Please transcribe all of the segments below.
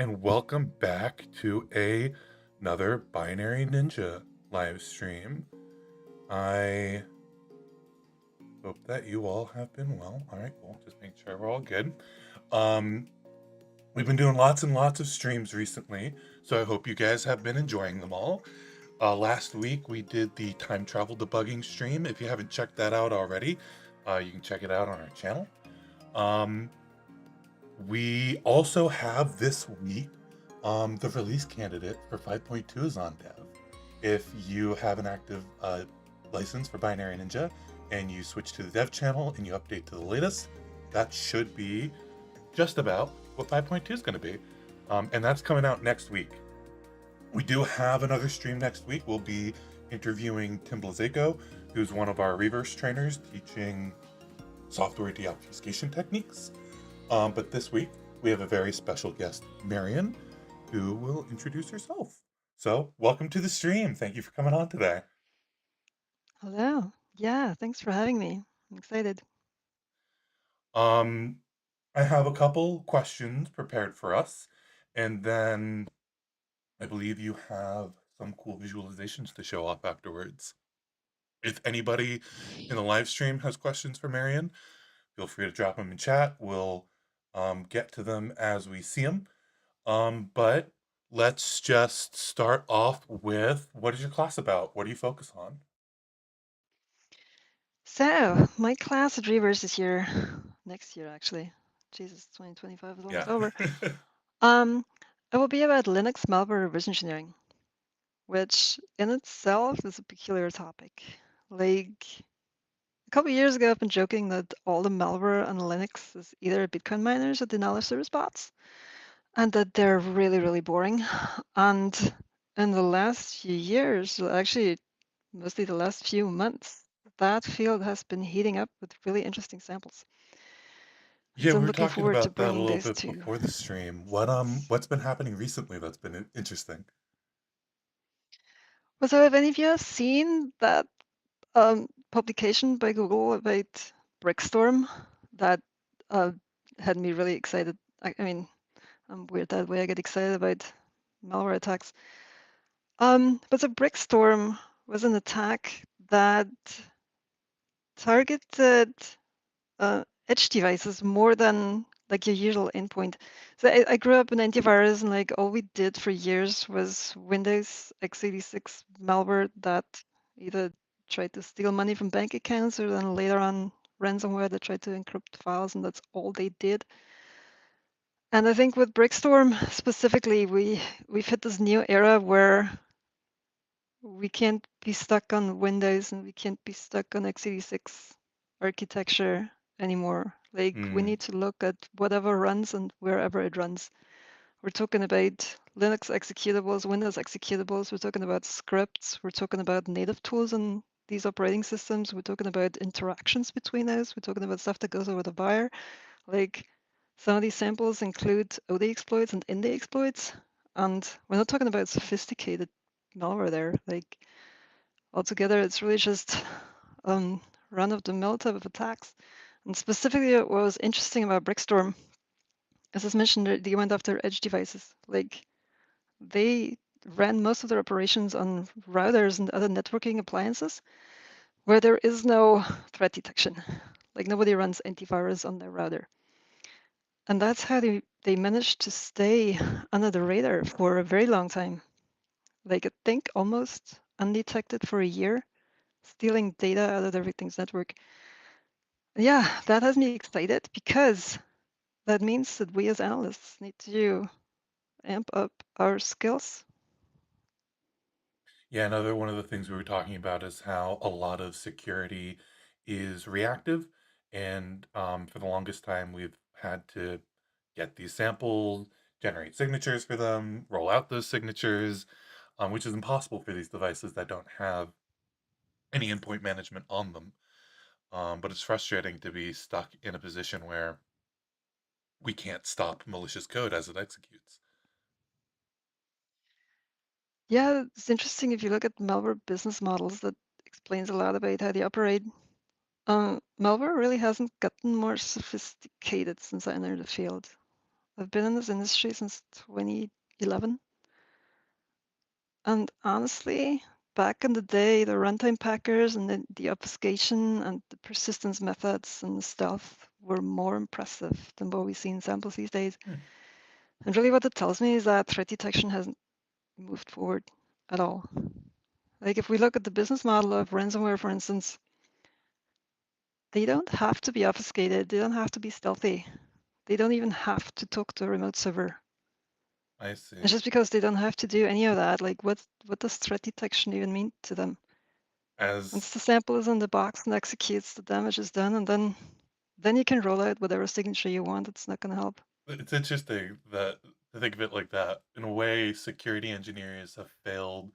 and welcome back to another Binary Ninja live stream. I hope that you all have been well. All right, cool. Just make sure we're all good. Um, we've been doing lots and lots of streams recently, so I hope you guys have been enjoying them all. Last week we did the time travel debugging stream. If you haven't checked that out already, you can check it out on our channel. We also have this week the release candidate for 5.2 is on dev. If you have an active license for Binary Ninja and you switch to the dev channel and you update to the latest, that should be just about what 5.2 is going to be. And that's coming out next week. We do have another stream next week. We'll be interviewing Tim Blazeko, who's one of our reverse trainers teaching software de-obfuscation techniques. But this week, we have a very special guest, Marion, who will introduce herself. So, welcome to the stream. Thank you for coming on today. Hello. Yeah, thanks for having me. I'm excited. Um, I have a couple questions prepared for us, and then I believe you have some cool visualizations to show off afterwards. If anybody in the live stream has questions for Marion, feel free to drop them in chat. We'll get to them as we see them. But let's just start off with what is your class about? What do you focus on? So, my class at Reverse is here next year, actually. Jesus, 2025 is Yeah. almost over. Um, it will be about Linux malware reverse engineering, which in itself is a peculiar topic. Like a couple years ago, I've been joking that all the malware on Linux is either Bitcoin miners or denial of service bots, and that they're really, really boring. And in the last few years, actually mostly the last few months, that field has been heating up with really interesting samples. And Yeah, so we I'm were looking talking forward to about that a bringing little those bit to. before the stream. What's been happening recently that's been interesting? Well, so have any of you seen that publication by Google about Brickstorm that uh, had me really excited? I mean, I'm weird that way. I get excited about malware attacks. But the Brickstorm was an attack that targeted edge devices more than like your usual endpoint. So I grew up in antivirus, and like all we did for years was Windows x86 malware that either tried to steal money from bank accounts or then later on ransomware that tried to encrypt files, and that's all they did. And I think with Brickstorm specifically, we've hit this new era where we can't be stuck on Windows and we can't be stuck on x86 architecture anymore. Like we Hmm. need to look at whatever runs and wherever it runs. We're talking about Linux executables, Windows executables. We're talking about scripts. We're talking about native tools in these operating systems. We're talking about interactions between those. We're talking about stuff that goes over the wire. Like some of these samples include OD exploits and ND exploits. And we're not talking about sophisticated malware there. Like altogether, it's really just run-of-the-mill type of attacks. And specifically, what was interesting about Brickstorm, as I mentioned, they went after edge devices. Like they ran most of their operations on routers and other networking appliances where there is no threat detection. Like nobody runs antivirus on their router. And that's how they managed to stay under the radar for a very long time. Like I think almost undetected for a year, stealing data out of the victim's network. Yeah, that has me excited because that means that we as analysts need to amp up our skills. Yeah, another one of the things we were talking about is how a lot of security is reactive, and for the longest time we've had to get these samples, generate signatures for them, roll out those signatures, which is impossible for these devices that don't have any endpoint management on them. But it's frustrating to be stuck in a position where we can't stop malicious code as it executes. Yeah, it's interesting if you look at malware business models, that explains a lot about how they operate. Malware really hasn't gotten more sophisticated since I entered the field. I've been in this industry since 2011. And honestly, back in the day, the runtime packers and the obfuscation and the persistence methods and stuff were more impressive than what we see in samples these days. Hmm, And really what it tells me is that threat detection hasn't moved forward at all. Like if we look at the business model of ransomware, for instance, they don't have to be obfuscated. They don't have to be stealthy. They don't even have to talk to a remote server. I And see. just because they don't have to do any of that, like what does threat detection even mean to them? As Once the sample is in the box and executes, the damage is done, and then you can roll out whatever signature you want. It's not going to help. it's interesting that to think of it like that. In a way, security engineers have failed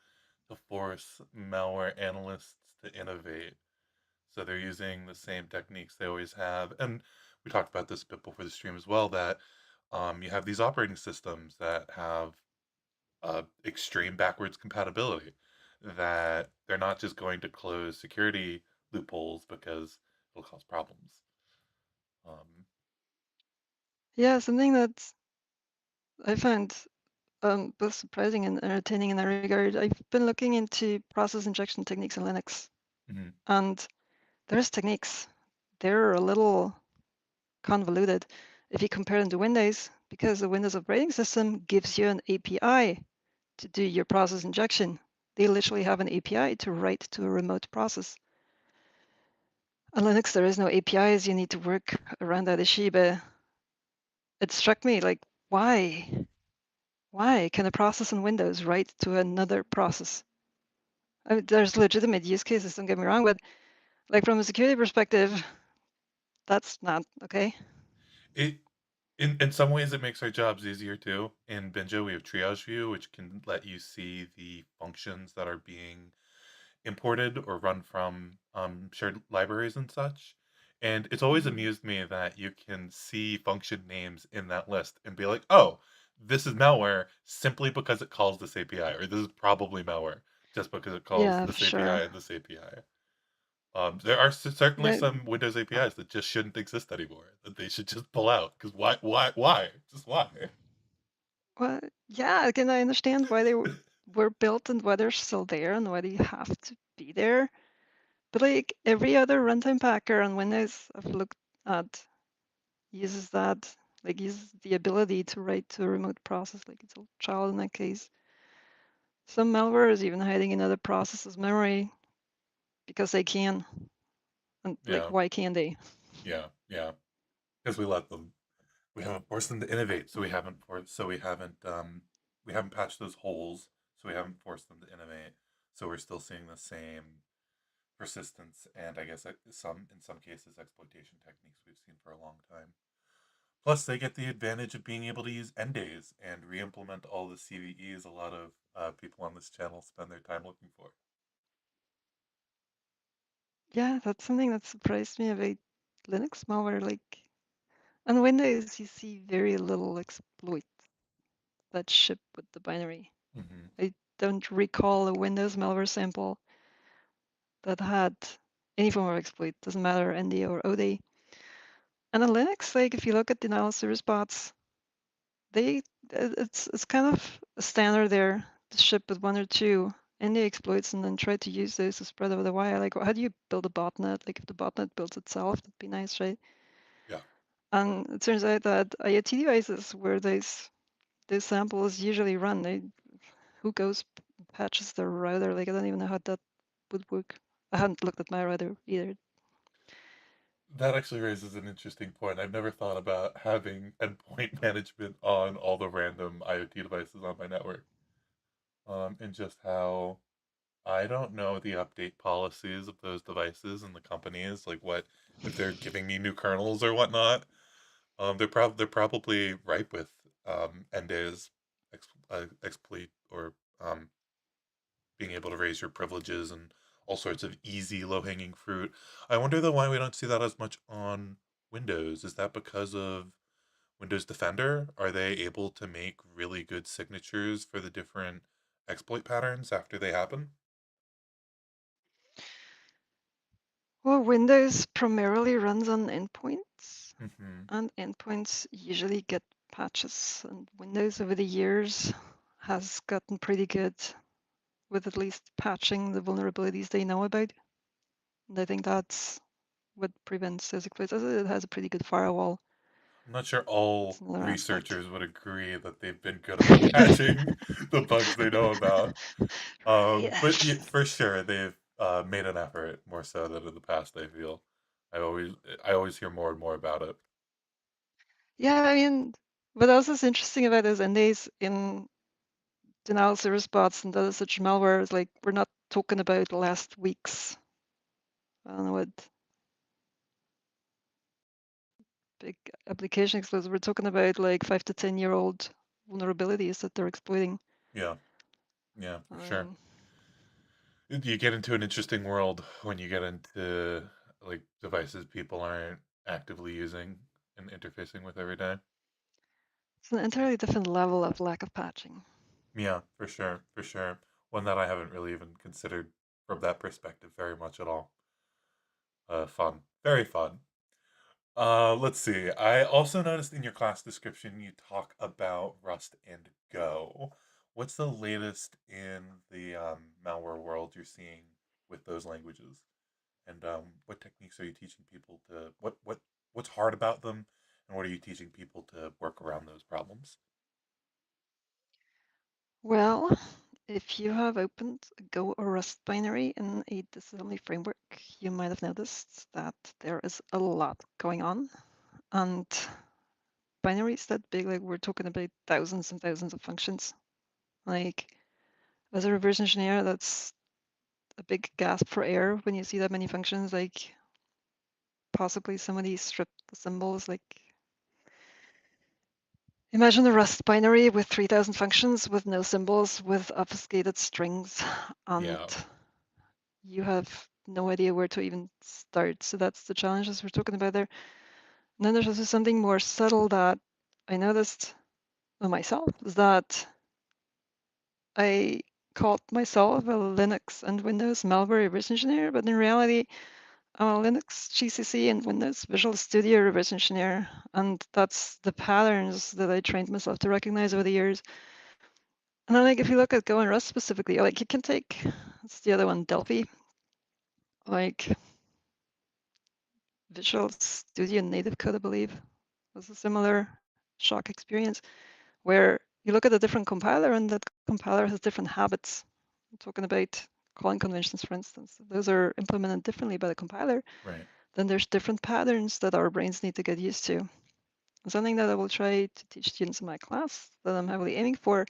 to force malware analysts to innovate. So they're using the same techniques they always have. And we talked about this a bit before the stream as well, that you have these operating systems that have extreme backwards compatibility, that they're not just going to close security loopholes because it'll cause problems. Um, Yeah, something that I find both surprising and entertaining in that regard. I've been looking into process injection techniques in Linux, mhm. and there's techniques. They're a little convoluted if you compare them to Windows, because the Windows operating system gives you an API to do your process injection. They literally have an API to write to a remote process. On Linux, there is no APIs. You need to work around that issue, but it struck me like, why? Why can a process in Windows write to another process? I mean, there's legitimate use cases, don't get me wrong, but like from a security perspective, that's not okay. It in some ways it makes our jobs easier too. In Binjo we have triage view, which can let you see the functions that are being imported or run from shared libraries and such. And it's always Mhm. amused me that you can see function names in that list and be like, oh, this is malware simply because it calls this API, or this is probably malware just because it calls Yeah, for this sure. API and this API. There are certainly Yeah, some Windows APIs that just shouldn't exist anymore, that they should just pull out. Because why? Just why? well, yeah, again, I understand why they were built and why they're still there and why they have to be there. But like every other runtime packer on Windows I've looked at uses that, like uses the ability to write to a remote process, like it's a child in that case. Some malware is even hiding in other processes' memory because they can. And like, Yeah, why can't they? yeah. Because we let them. We haven't forced them to innovate, so we haven't patched those holes, so we haven't forced them to innovate. So we're still seeing the same persistence and I guess some in some cases exploitation techniques we've seen for a long time. Plus, they get the advantage of being able to use end-days and re-implement all the CVEs a lot of people on this channel spend their time looking for. Yeah, that's something that surprised me about Linux malware. Like on Windows, you see very little exploit that ship with the binary. Mm-hmm. I don't recall a Windows malware sample that had any form of exploit, doesn't matter ND or OD. And on Linux, like if you look at denial of service bots, they it's kind of a standard there to ship with one or two ND exploits and then try to use those to spread over the wire. Like how do you build a botnet? Like if the botnet builds itself, that'd be nice, right? Yeah, And it turns out that IoT devices where those samples usually run, who goes patches the router? Like I don't even know how that would work. I haven't looked at my router either. that actually raises an interesting point. I've never thought about having endpoint management on all the random IoT devices on my network, and just how I don't know the update policies of those devices and the companies, like what if they're giving me new kernels or whatnot. They're probably ripe with NDAs, exploit, or being able to raise your privileges and all sorts of easy low hanging fruit. I wonder though why we don't see that as much on Windows. Is that because of Windows Defender? Are they able to make really good signatures for the different exploit patterns after they happen? Well, Windows primarily runs on endpoints, Mm-hmm. and endpoints usually get patches, and Windows over the years has gotten pretty good with at least patching the vulnerabilities they know about. And I think that's what prevents those exploits. It has a pretty good firewall. I'm not sure It's all another aspect. researchers would agree that they've been good about patching the bugs they know about. Right. But yeah, for sure, they've made an effort more so than in the past, I feel. I always I always hear more and more about it. Yeah, I mean, what else is interesting about those NDAs in denial service bots and other such malware is like we're not talking about last week's, I don't know what, big application exploits. We're talking about like 5 to 10 year old vulnerabilities that they're exploiting. Yeah, yeah, I for sure. mean, You get into an interesting world when you get into like devices people aren't actively using and interfacing with every day. it's an entirely different level of lack of patching. Yeah, for sure, for sure. One that I haven't really even considered from that perspective very much at all. Fun, very fun. Let's see. I also noticed in your class description you talk about Rust and Go. What's the latest in the malware world you're seeing with those languages? And what techniques are you teaching people to what's hard about them, and what are you teaching people to work around those problems? Well, if you have opened a Go or Rust binary in a disassembly framework, you might have noticed that there is a lot going on. And binaries that big, like we're talking about thousands and thousands of functions. Like as a reverse engineer, that's a big gasp for air when you see that many functions. Like possibly somebody stripped the symbols. Like imagine a Rust binary with 3,000 functions with no symbols, with obfuscated strings, and Yeah, you have no idea where to even start. So that's the challenges we're talking about there. And then there's also something more subtle that I noticed of myself is that I called myself a Linux and Windows malware reverse engineer, but in reality, I'm a Linux, GCC, and Windows Visual Studio reverse engineer. And that's the patterns that I trained myself to recognize over the years. And then, like, if you look at Go and Rust specifically, like, you can take, it's the other one, Delphi, like Visual Studio native code, I believe, was a similar shock experience where you look at a different compiler and that compiler has different habits. I'm talking about calling conventions, for instance. Those are implemented differently by the compiler. right. Then there's different patterns that our brains need to get used to. Something that I will try to teach students in my class that I'm heavily aiming for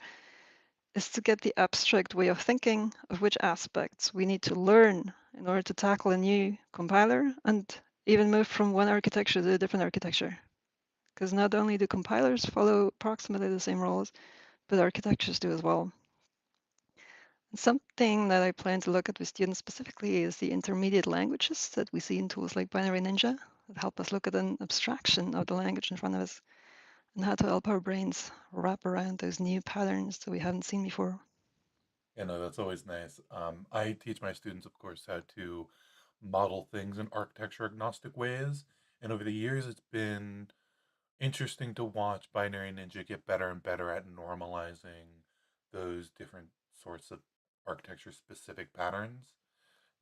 is to get the abstract way of thinking of which aspects we need to learn in order to tackle a new compiler and even move from one architecture to a different architecture. Because not only do compilers follow approximately the same rules, but architectures do as well. And something that I plan to look at with students specifically is the intermediate languages that we see in tools like Binary Ninja that help us look at an abstraction of the language in front of us and how to help our brains wrap around those new patterns that we haven't seen before. You know, that's always nice. I teach my students, of course, how to model things in architecture agnostic ways. And over the years, it's been interesting to watch Binary Ninja get better and better at normalizing those different sorts of architecture specific patterns.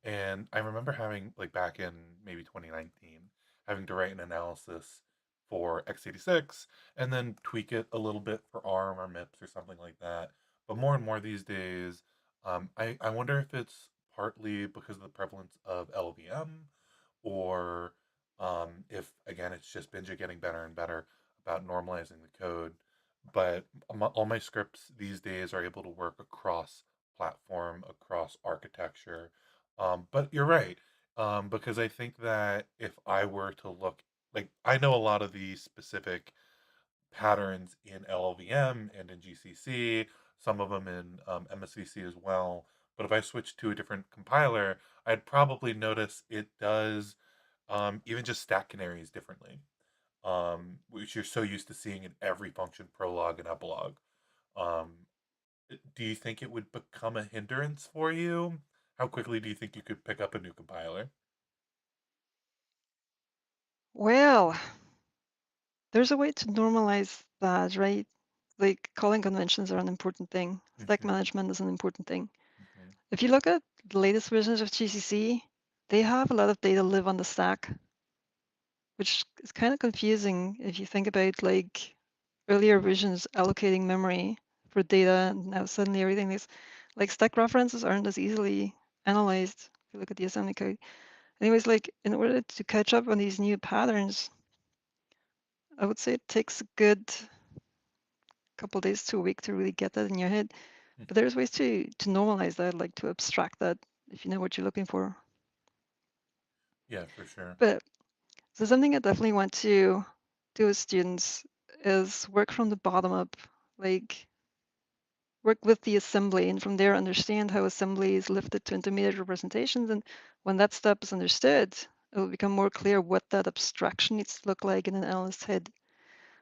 And I remember having, like, back in maybe 2019, having to write an analysis for x86 and then tweak it a little bit for ARM or MIPS or something like that. But more and more these days, I wonder if it's partly because of the prevalence of LLVM, or if, again, it's just Binja getting better and better about normalizing the code. But all my scripts these days are able to work across platform, across architecture, but you're right, because I think that if I were to look, like, I know a lot of these specific patterns in LLVM and in GCC, some of them in MSVC as well. But if I switch to a different compiler, I'd probably notice it does even just stack canaries differently, which you're so used to seeing in every function prologue and epilogue. Um, do you think it would become a hindrance for you? How quickly do you think you could pick up a new compiler? Well, there's a way to normalize that, right? Like calling conventions are an important thing. Stack Hmm. management is an important thing. Hmm. If you look at the latest versions of GCC, they have a lot of data live on the stack, which is kind of confusing if you think about like earlier versions allocating memory for data, and now suddenly everything is like stack references aren't as easily analyzed if you look at the assembly code. Anyways, like in order to catch up on these new patterns, I would say it takes a good couple days to a week to really get that in your head. But there's ways to normalize that, like to abstract that if you know what you're looking for. Yeah, for sure. But so something I definitely want to do with students is work from the bottom up, like work with the assembly and from there understand how assembly is lifted to intermediate representations. And when that step is understood, it will become more clear what that abstraction needs to look like in an analyst's head.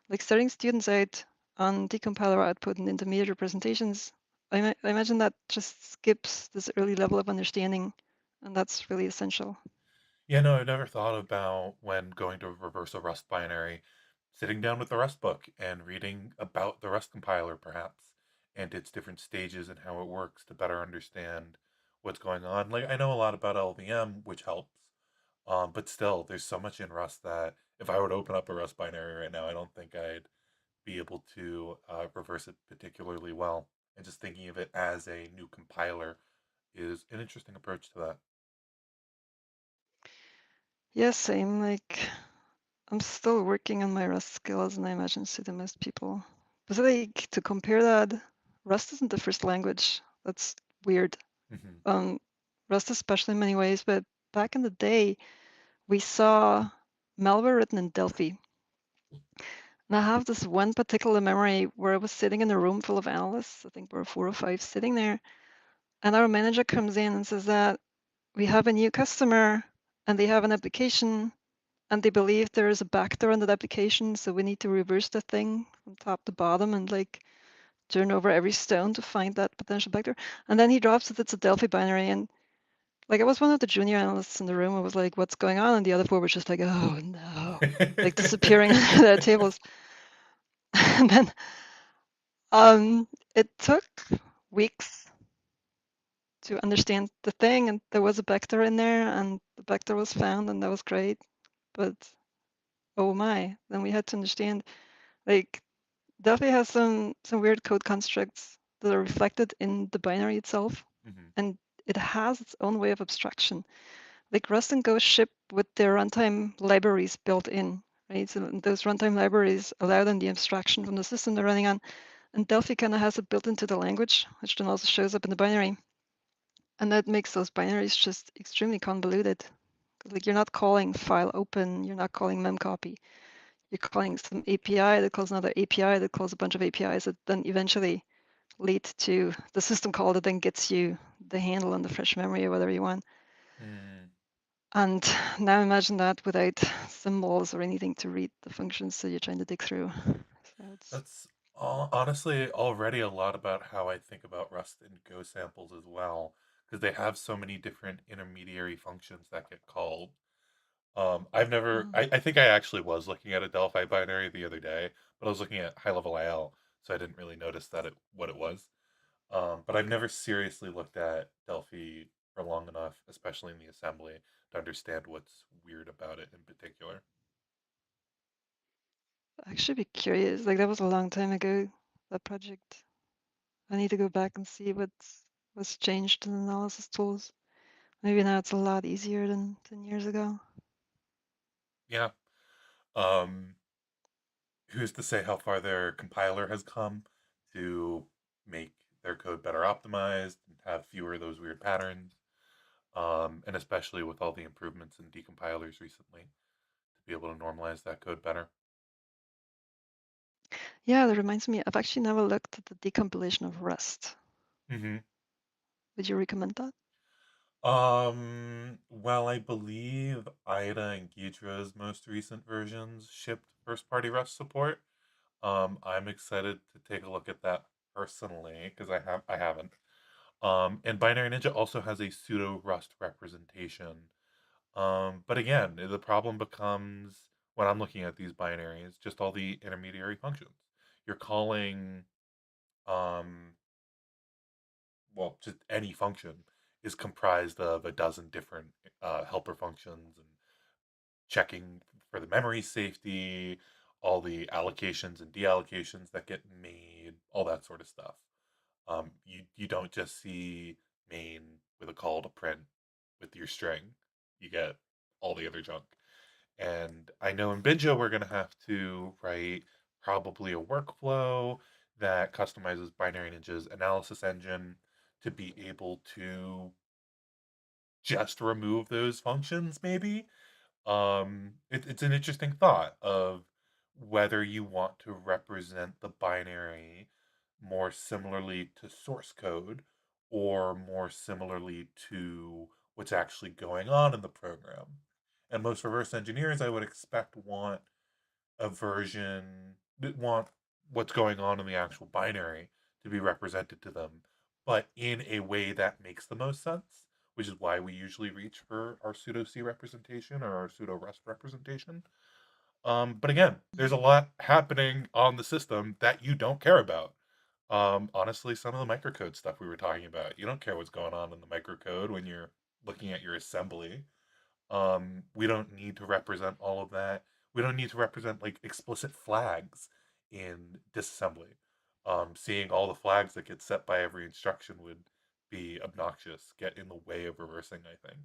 Like starting students out on decompiler output and intermediate representations, I imagine that just skips this early level of understanding, and that's really essential. Yeah, no, I've never thought about when going to reverse a Rust binary, sitting down with the Rust book and reading about the Rust compiler, perhaps, and its different stages and how it works to better understand what's going on. Like, I know a lot about LVM, which helps, but still, there's so much in Rust that if I were to open up a Rust binary right now, I don't think I'd be able to reverse it particularly well. And just thinking of it as a new compiler is an interesting approach to that. Yes, same. Like I'm still working on my Rust skills, and I imagine so do most people. But like to compare that, Rust isn't the first language. That's weird. Hmm. Um, Rust is special in many ways, but back in the day, we saw malware written in Delphi. And I have this one particular memory where I was sitting in a room full of analysts. I think there were 4 or 5 sitting there. And our manager comes in and says that we have a new customer and they have an application and they believe there is a backdoor in that application. So we need to reverse the thing from top to bottom and like turn over every stone to find that potential backdoor. And then he drops it, it's a Delphi binary. And like I was one of the junior analysts in the room. I was like, what's going on? And the other 4 were just like, oh no, like disappearing under their tables. And then it took weeks to understand the thing, and there was a vector in there, and the vector was found, and that was great. But oh my, then we had to understand like Delphi has some weird code constructs that are reflected in the binary itself, Hmm. and it has its own way of abstraction. Like Rust and Go ship with their runtime libraries built in, right? So those runtime libraries allow them the abstraction from the system they're running on. And Delphi kind of has it built into the language, which then also shows up in the binary. And that makes those binaries just extremely convoluted. 'Cause, like you're not calling file open, you're not calling memcopy. You're calling some API that calls another API that calls a bunch of APIs that then eventually lead to the system call that then gets you the handle on the fresh memory or whatever you want. Mm. And now imagine that without symbols or anything to read the functions that you're trying to dig through. So it's That's honestly already a lot about how I think about Rust and Go samples as well, because they have so many different intermediary functions that get called. I've never, mhm. I think I actually was looking at a Delphi binary the other day, but I was looking at high level IL, so I didn't really notice that what it was. But I've never seriously looked at Delphi for long enough, especially in the assembly, to understand what's weird about it in particular. I actually be curious. Like that was a long time ago, that project. I need to go back and see what's changed in analysis tools. Maybe now it's a lot easier than 10 years ago. Yeah. Um, who's to say how far their compiler has come to make their code better optimized and have fewer of those weird patterns? And especially with all the improvements in decompilers recently, to be able to normalize that code better. Yeah, that reminds me, I've actually never looked at the decompilation of Rust. Hmm. Would you recommend that? Well, I believe IDA and Ghidra's most recent versions shipped first-party Rust support. I'm excited to take a look at that personally because I haven't. And Binary Ninja also has a pseudo Rust representation. But again, the problem becomes when I'm looking at these binaries, just all the intermediary functions. You're calling, um, well, just any function is comprised of a dozen different helper functions and checking for the memory safety, all the allocations and deallocations that get made, all that sort of stuff. You don't just see main with a call to print with your string. You get all the other junk. And I know in Binja we're going to have to write probably a workflow that customizes Binary Ninja's analysis engine to be able to just remove those functions, maybe. It's an interesting thought of whether you want to represent the binary more similarly to source code or more similarly to what's actually going on in the program. And most reverse engineers, I would expect, want a version that want what's going on in the actual binary to be represented to them, but in a way that makes the most sense, which is why we usually reach for our pseudo C representation or our pseudo rest representation. But again, there's a lot happening on the system that you don't care about. Honestly, some of the microcode stuff we were talking about, you don't care what's going on in the microcode when you're looking at your assembly. We don't need to represent all of that. We don't need to represent like explicit flags in disassembly. Seeing all the flags that get set by every instruction would be obnoxious, get in the way of reversing, I think.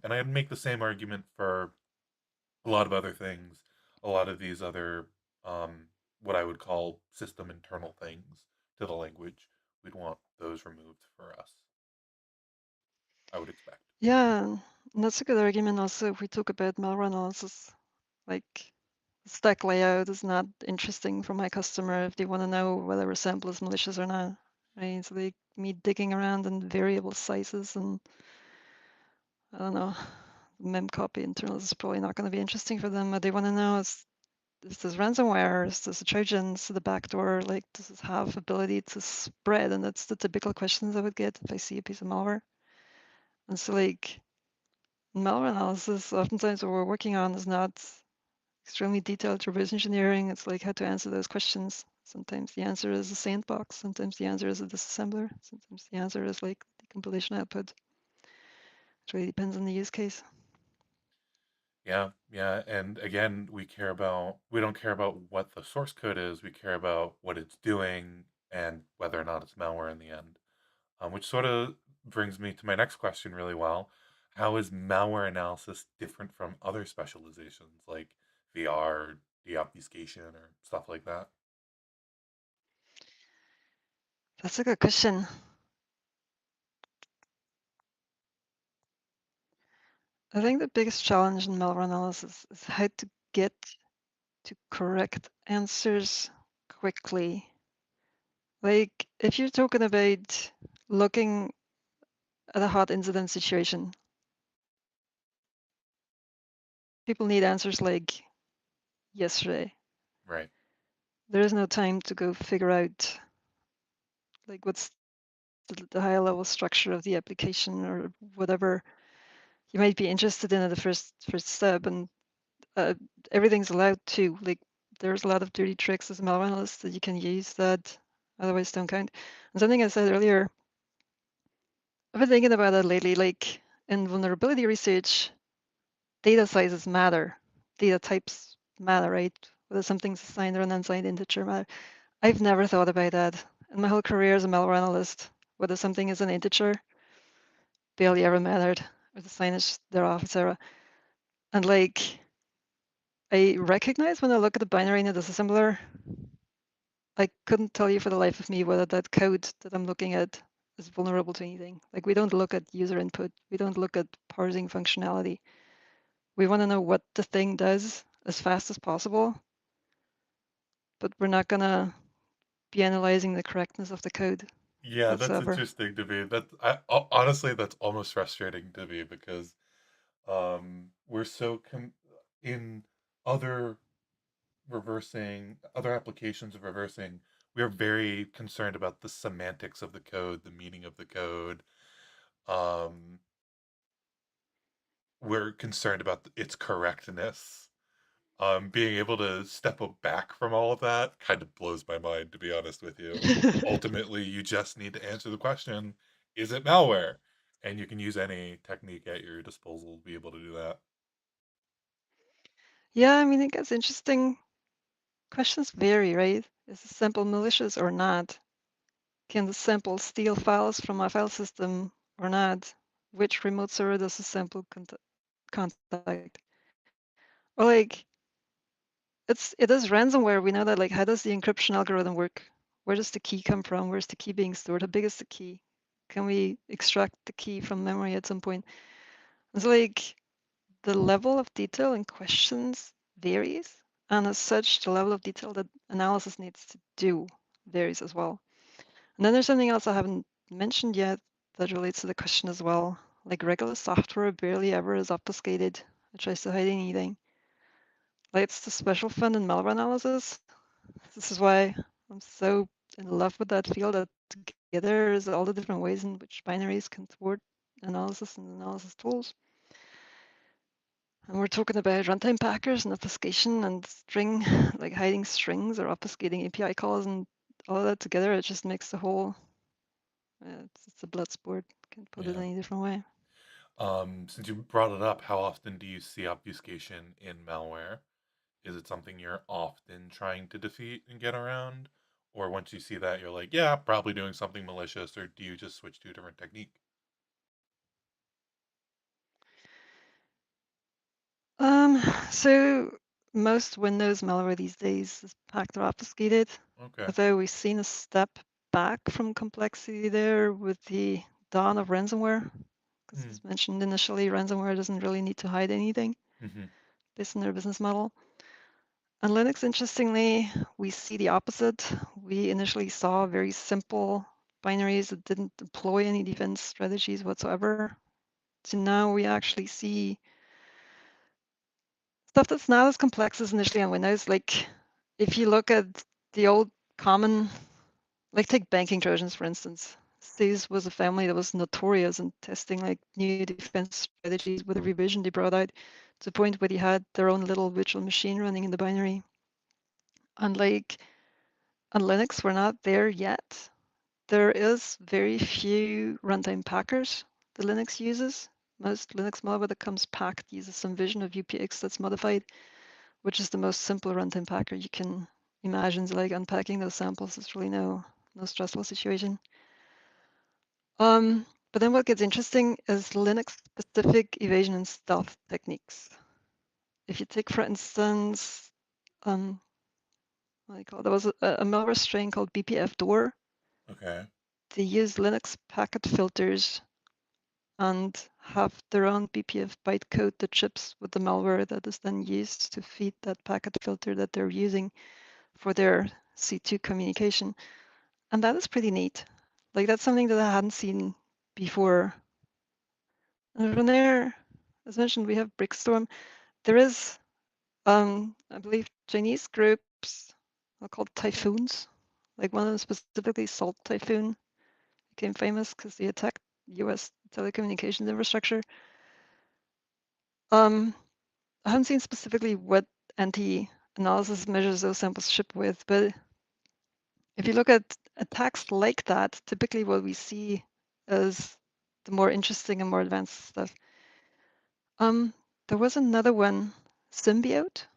And I'd make the same argument for a lot of other things, a lot of these other, um, what I would call system internal things to the language. We'd want those removed for us, I would expect. Yeah, and that's a good argument also if we talk about malware analysis. Like stack layout is not interesting for my customer if they want to know whether a sample is malicious or not. Right? So they me digging around in variable sizes and I don't know, mem copy internals is probably not going to be interesting for them. What they want to know is this ransomware? Is this a Trojan? Is it a backdoor? Like, does it have ability to spread? And that's the typical questions I would get if I see a piece of malware. And so, like, malware analysis, oftentimes what we're working on is not extremely detailed reverse engineering. It's like how to answer those questions. Sometimes the answer is a sandbox. Sometimes the answer is a disassembler. Sometimes the answer is like the compilation output. It really depends on the use case. Yeah, yeah, and again, we don't care about what the source code is, we care about what it's doing and whether or not it's malware in the end. Which sort of brings me to my next question really well. How is malware analysis different from other specializations like VR, deobfuscation, or stuff like that? That's a good question. I think the biggest challenge in malware analysis is how to get to correct answers quickly. Like if you're talking about looking at a hot incident situation, people need answers like yesterday. Right. There is no time to go figure out like what's the high level structure of the application or whatever you might be interested in at the first step. And uh, everything's allowed to. Like there's a lot of dirty tricks as a malware analyst that you can use that otherwise don't count. And something I said earlier, I've been thinking about that lately. Like in vulnerability research, data sizes matter, data types matter, right? Whether something's assigned or an unsigned integer matter. I've never thought about that in my whole career as a malware analyst. Whether something is an integer barely ever mattered, or the signage thereof, etc. And like I recognize when I look at the binary in a disassembler, I couldn't tell you for the life of me whether that code that I'm looking at is vulnerable to anything. Like we don't look at user input, we don't look at parsing functionality. We want to know what the thing does as fast as possible, but we're not gonna be analyzing the correctness of the code Yeah, that's whatsoever. interesting to me. Honestly, that's almost frustrating to me because we're in other other applications of reversing, we are very concerned about the semantics of the code, the meaning of the code. Um, we're concerned about its correctness. Being able to step back from all of that kind of blows my mind, to be honest with you. Ultimately, you just need to answer the question, is it malware? And you can use any technique at your disposal to be able to do that. Yeah, I mean, it gets interesting. Questions vary, right? Is the sample malicious or not? Can the sample steal files from my file system or not? Which remote server does the sample contact? Or like, it is ransomware. We know that. Like, how does the encryption algorithm work? Where does the key come from? Where's the key being stored? How big is the key? Can we extract the key from memory at some point? And so like the level of detail in questions varies, and as such, the level of detail that analysis needs to do varies as well. And then there's something else I haven't mentioned yet that relates to the question as well. Like regular software barely ever is obfuscated. It tries to hide anything. Like it's the special fun in malware analysis. This is why I'm so in love with that field, that together is all the different ways in which binaries can thwart analysis and analysis tools. And we're talking about runtime packers and obfuscation and string, like hiding strings or obfuscating API calls and all of that together. It just makes the whole, it's a blood sport. Can't put it Yeah. any different way. Since you brought it up, how often do you see obfuscation in malware? Is it something you're often trying to defeat and get around? Or once you see that, you're like, yeah, probably doing something malicious, or do you just switch to a different technique? Um, so most Windows malware these days is packed or obfuscated, Okay. although we've seen a step back from complexity there with the dawn of ransomware. Because Hmm. as mentioned initially, ransomware doesn't really need to hide anything Mm-hmm. based on their business model. On Linux, interestingly, we see the opposite. We initially saw very simple binaries that didn't deploy any defense strategies whatsoever. So now we actually see stuff that's not as complex as initially on Windows. Like if you look at the old common, like take banking Trojans, for instance. This was a family that was notorious in testing like new defense strategies with a revision they brought out to the point where they had their own little virtual machine running in the binary. And like on Linux, we're not there yet. There is very few runtime packers that Linux uses. Most Linux malware that comes packed uses some version of UPX that's modified, which is the most simple runtime packer you can imagine. So like unpacking those samples is really no stressful situation. But then what gets interesting is Linux-specific evasion and stealth techniques. If you take, for instance, what do you call it? There was a malware strain called BPF Door. Okay. They use Linux packet filters and have their own BPF bytecode that ships with the malware that is then used to feed that packet filter that they're using for their C2 communication. And that is pretty neat. Like that's something that I hadn't seen before. And from there, as mentioned, we have Brickstorm. There is, I believe, Chinese groups called Typhoons. Like one of them specifically, Salt Typhoon, became famous because they attacked US telecommunications infrastructure. I haven't seen specifically what anti-analysis measures those samples ship with, but if you look at attacks like that, typically what we see is the more interesting and more advanced stuff. There was another one, Symbiote,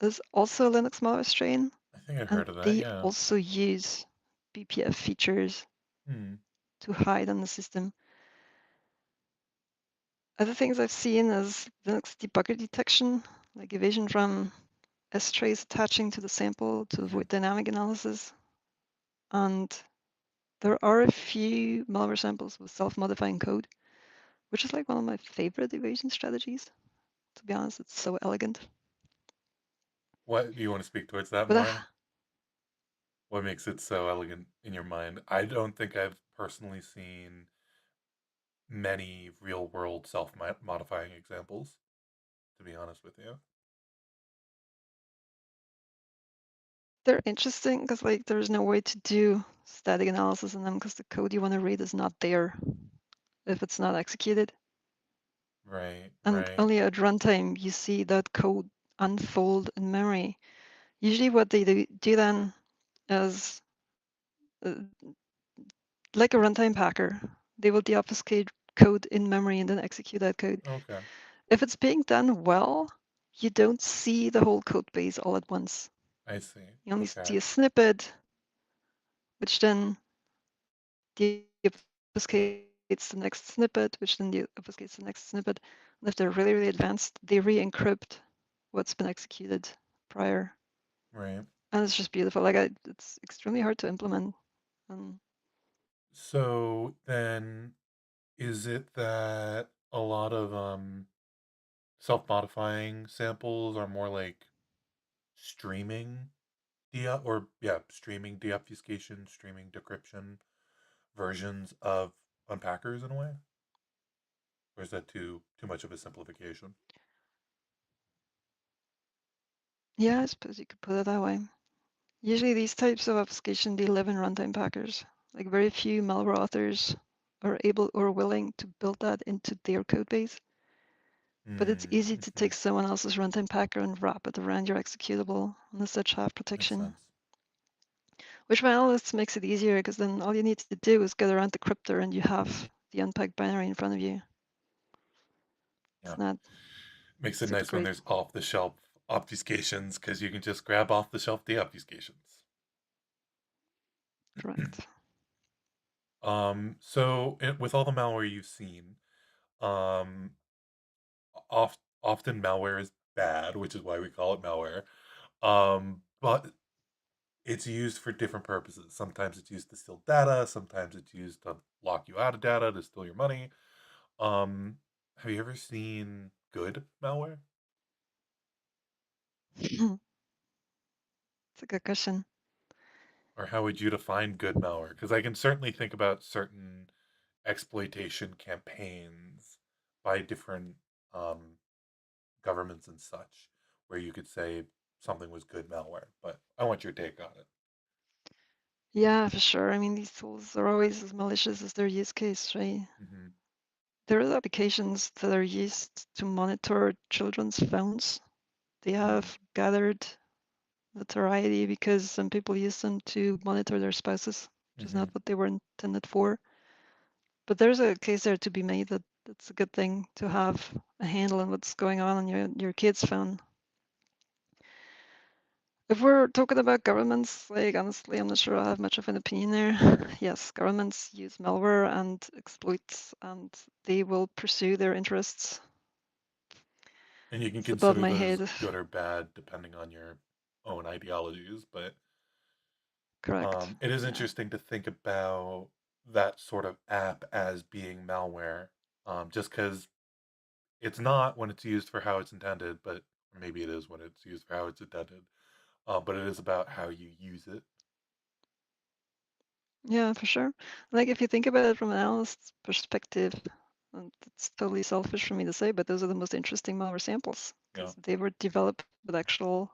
is also a Linux malware strain, I think I've and heard of that, they yeah. also use BPF features Hmm. to hide on the system. Other things I've seen is Linux debugger detection, like evasion from S-trace attaching to the sample to Mm-hmm. avoid dynamic analysis. And there are a few malware samples with self-modifying code, which is like one of my favorite evasion strategies. To be honest, it's so elegant. What do you want to speak towards that But more? What makes it so elegant in your mind? I don't think I've personally seen many real world self modifying examples, to be honest with you. they're interesting because like there's no way to do static analysis on them because the code you want to read is not there if it's not executed. Right, And right. only at runtime you see that code unfold in memory. Usually what they do then is uh, like a runtime packer. They will deobfuscate code in memory and then execute that code. Okay, If it's being done well, you don't see the whole code base all at once. I see. You only Okay, see a snippet, which then deobfuscates the next snippet, which then deobfuscates the next snippet. And if they're really, really advanced, they re-encrypt what's been executed prior. right. And it's just beautiful. Like it's extremely hard to implement. Um, So then, is it that a lot of self-modifying samples are more like streaming streaming deobfuscation, streaming decryption versions of unpackers in a way? Or is that too much of a simplification? yeah, I suppose you could put it that way. Usually these types of obfuscation, they live in runtime packers. Like very few malware authors are able or willing to build that into their code base. But it's Mm, easy to mm-hmm. take someone else's runtime packer and wrap it around your executable and such have Makes protection. sense. Which for analysts makes it easier because then all you need to do is get around the cryptor and you have the unpacked binary in front of you. Yeah. It's not Makes it super nice when great. there's off-the-shelf obfuscations because you can just grab off-the-shelf deobfuscations. Correct. With all the malware you've seen, um, often malware is bad, which is why we call it malware. But it's used for different purposes. Sometimes it's used to steal data. Sometimes it's used to lock you out of data to steal your money. Um, have you ever seen good malware, It's a good question. or how would you define good malware? Because I can certainly think about certain exploitation campaigns by different um, governments and such, where you could say something was good malware. But I want your take on it. Yeah, for sure. I mean, these tools are always as malicious as their use case, right? Mm-hmm. There are applications that are used to monitor children's phones. They Mm, have gathered notoriety because some people use them to monitor their spouses, which is mm-hmm. not what they were intended for. But there's a case there to be made that it's a good thing to have a handle on what's going on your kid's phone. If we're talking about governments, like honestly, I'm not sure I have much of an opinion there. Yes, governments use malware and exploits, and they will pursue their interests. And you can It's above consider my those head. good or bad depending on your own ideologies. But Correct. it is Yeah. interesting to think about that sort of app as being malware, just because it's not when it's used for how it's intended, but maybe it is when it's used for how it's intended. But it is about how you use it. Yeah, for sure. Like if you think about it from an analyst's perspective, and it's totally selfish for me to say, but those are the most interesting malware samples Yeah. because they were developed with actual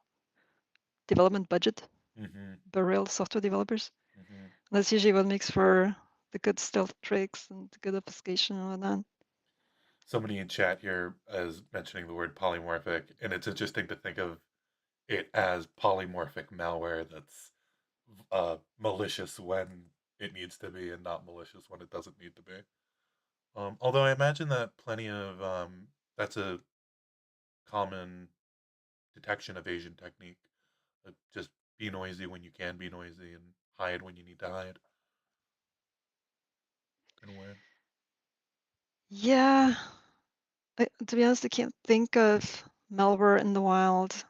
development budget Mm-hmm. by real software developers. Mm-hmm. And that's usually what makes for the good stealth tricks and the good obfuscation and whatnot. Somebody in chat here is mentioning the word polymorphic, and it's interesting to think of it as polymorphic malware that's malicious when it needs to be and not malicious when it doesn't need to be. Although I imagine that plenty of that's a common detection evasion technique. Just be noisy when you can be noisy and hide when you need to hide, in a way. Yeah, to be honest, I can't think of malware in the wild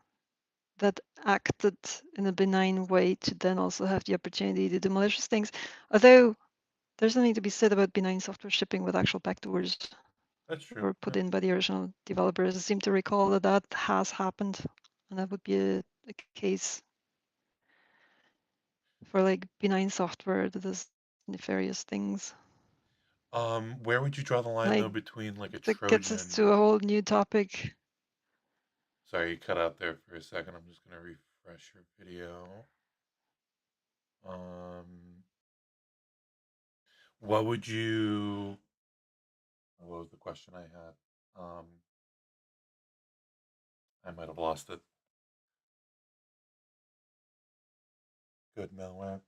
that acted in a benign way to then also have the opportunity to do malicious things. Although there's something to be said about benign software shipping with actual backdoors That's that true. were put Yeah. in by the original developers. I seem to recall that that has happened, and that would be a case for like benign software that does nefarious things. Where would you draw the line Like though between like a that gets us Trojan? to a whole new topic. Sorry, you cut out there for a second. I'm just gonna refresh your video. Um, what would you? What was the question I had? Um, I might have lost it. Good malware.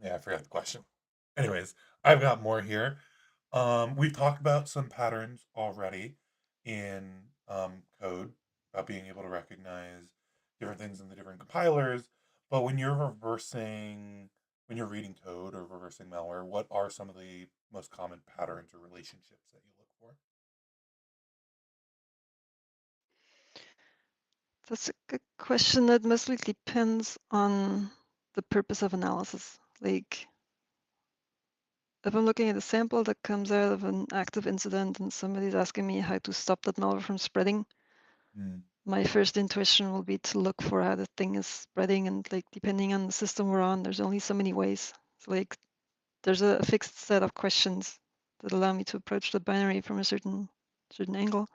Yeah, I forgot the question. Anyways, I've got more here. We've talked about some patterns already in code about being able to recognize different things in the different compilers. But when you're reading code or reversing malware, what are some of the most common patterns or relationships that you look for? That's a good question. That mostly depends on the purpose of analysis. Like, if I'm looking at a sample that comes out of an active incident and somebody's asking me how to stop that malware from spreading, Mm, my first intuition will be to look for how the thing is spreading. And like, depending on the system we're on, there's only so many ways. So like, there's a fixed set of questions that allow me to approach the binary from a certain angle.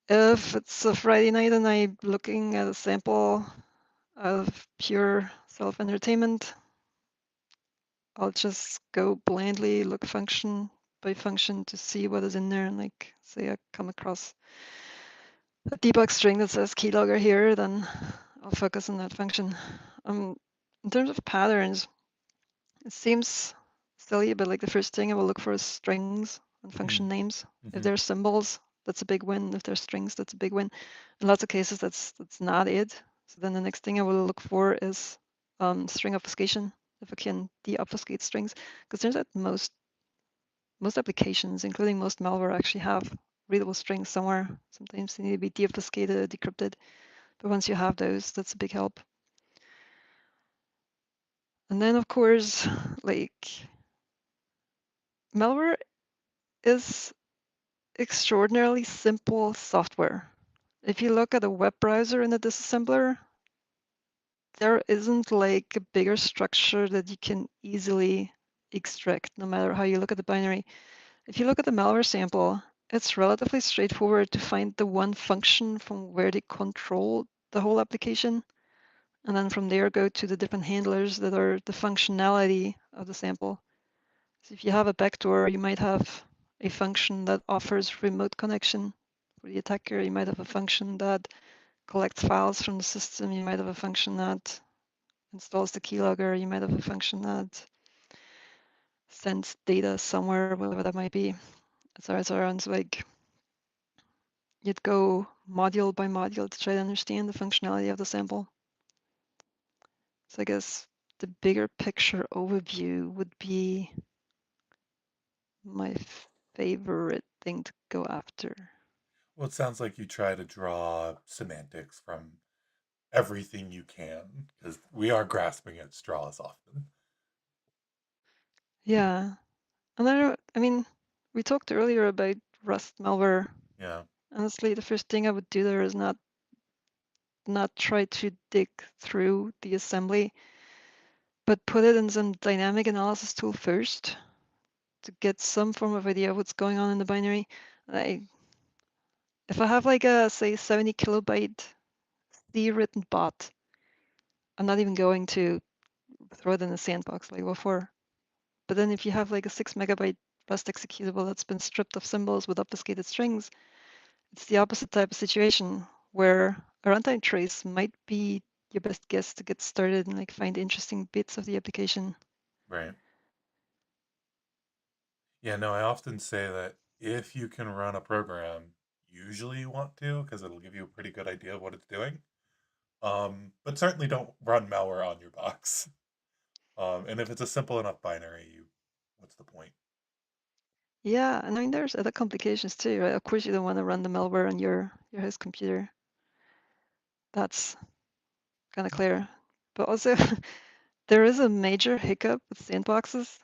If it's a Friday night and I'm looking at a sample out of pure self-entertainment, I'll just go blindly look function by function to see what is in there. And like, say I come across a debug string that says keylogger here, then I'll focus on that function. In terms of patterns, it seems silly, but like the first thing I will look for is strings and function mm, names. If hmm they're symbols, that's a big win. If they're strings, that's a big win. In lots of cases, that's not it. So then the next thing I will look for is string obfuscation, if I can de-obfuscate strings, because turns out most applications, including most malware, actually have readable strings somewhere. Sometimes they need to be de-obfuscated, decrypted, but once you have those, that's a big help. And then, of course, like malware is extraordinarily simple software. If you look at a web browser in a disassembler, there isn't like a bigger structure that you can easily extract, no matter how you look at the binary. If you look at the malware sample, it's relatively straightforward to find the one function from where they control the whole application, and then from there go to the different handlers that are the functionality of the sample. So if you have a backdoor, you might have a function that offers remote connection for the attacker. You might have a function that collects files from the system. You might have a function that installs the keylogger. You might have a function that sends data somewhere, whatever that might be, etc. And so like you'd go module by module to try to understand the functionality of the sample. So I guess the bigger picture overview would be my favorite thing to go after. Well, it sounds like you try to draw semantics from everything you can because we are grasping at straws often. Yeah. And I mean, we talked earlier about Rust malware. Yeah, Honestly, the first thing I would do there is not try to dig through the assembly, but put it in some dynamic analysis tool first to get some form of idea of what's going on in the binary. If I have like a, say, 70 kilobyte C-written bot, I'm not even going to throw it in a sandbox like before. But then if you have like a 6 megabyte Rust executable that's been stripped of symbols with obfuscated strings, it's the opposite type of situation where a runtime trace might be your best guess to get started and like find interesting bits of the application. right. Yeah, no, I often say that if you can run a program, usually you want to because it'll give you a pretty good idea of what it's doing. But certainly don't run malware on your box. And if it's a simple enough binary, what's the point? Yeah, and I mean there's other complications too, right? Of course you don't want to run the malware on your host computer. That's kind of clear. But also there is a major hiccup with sandboxes,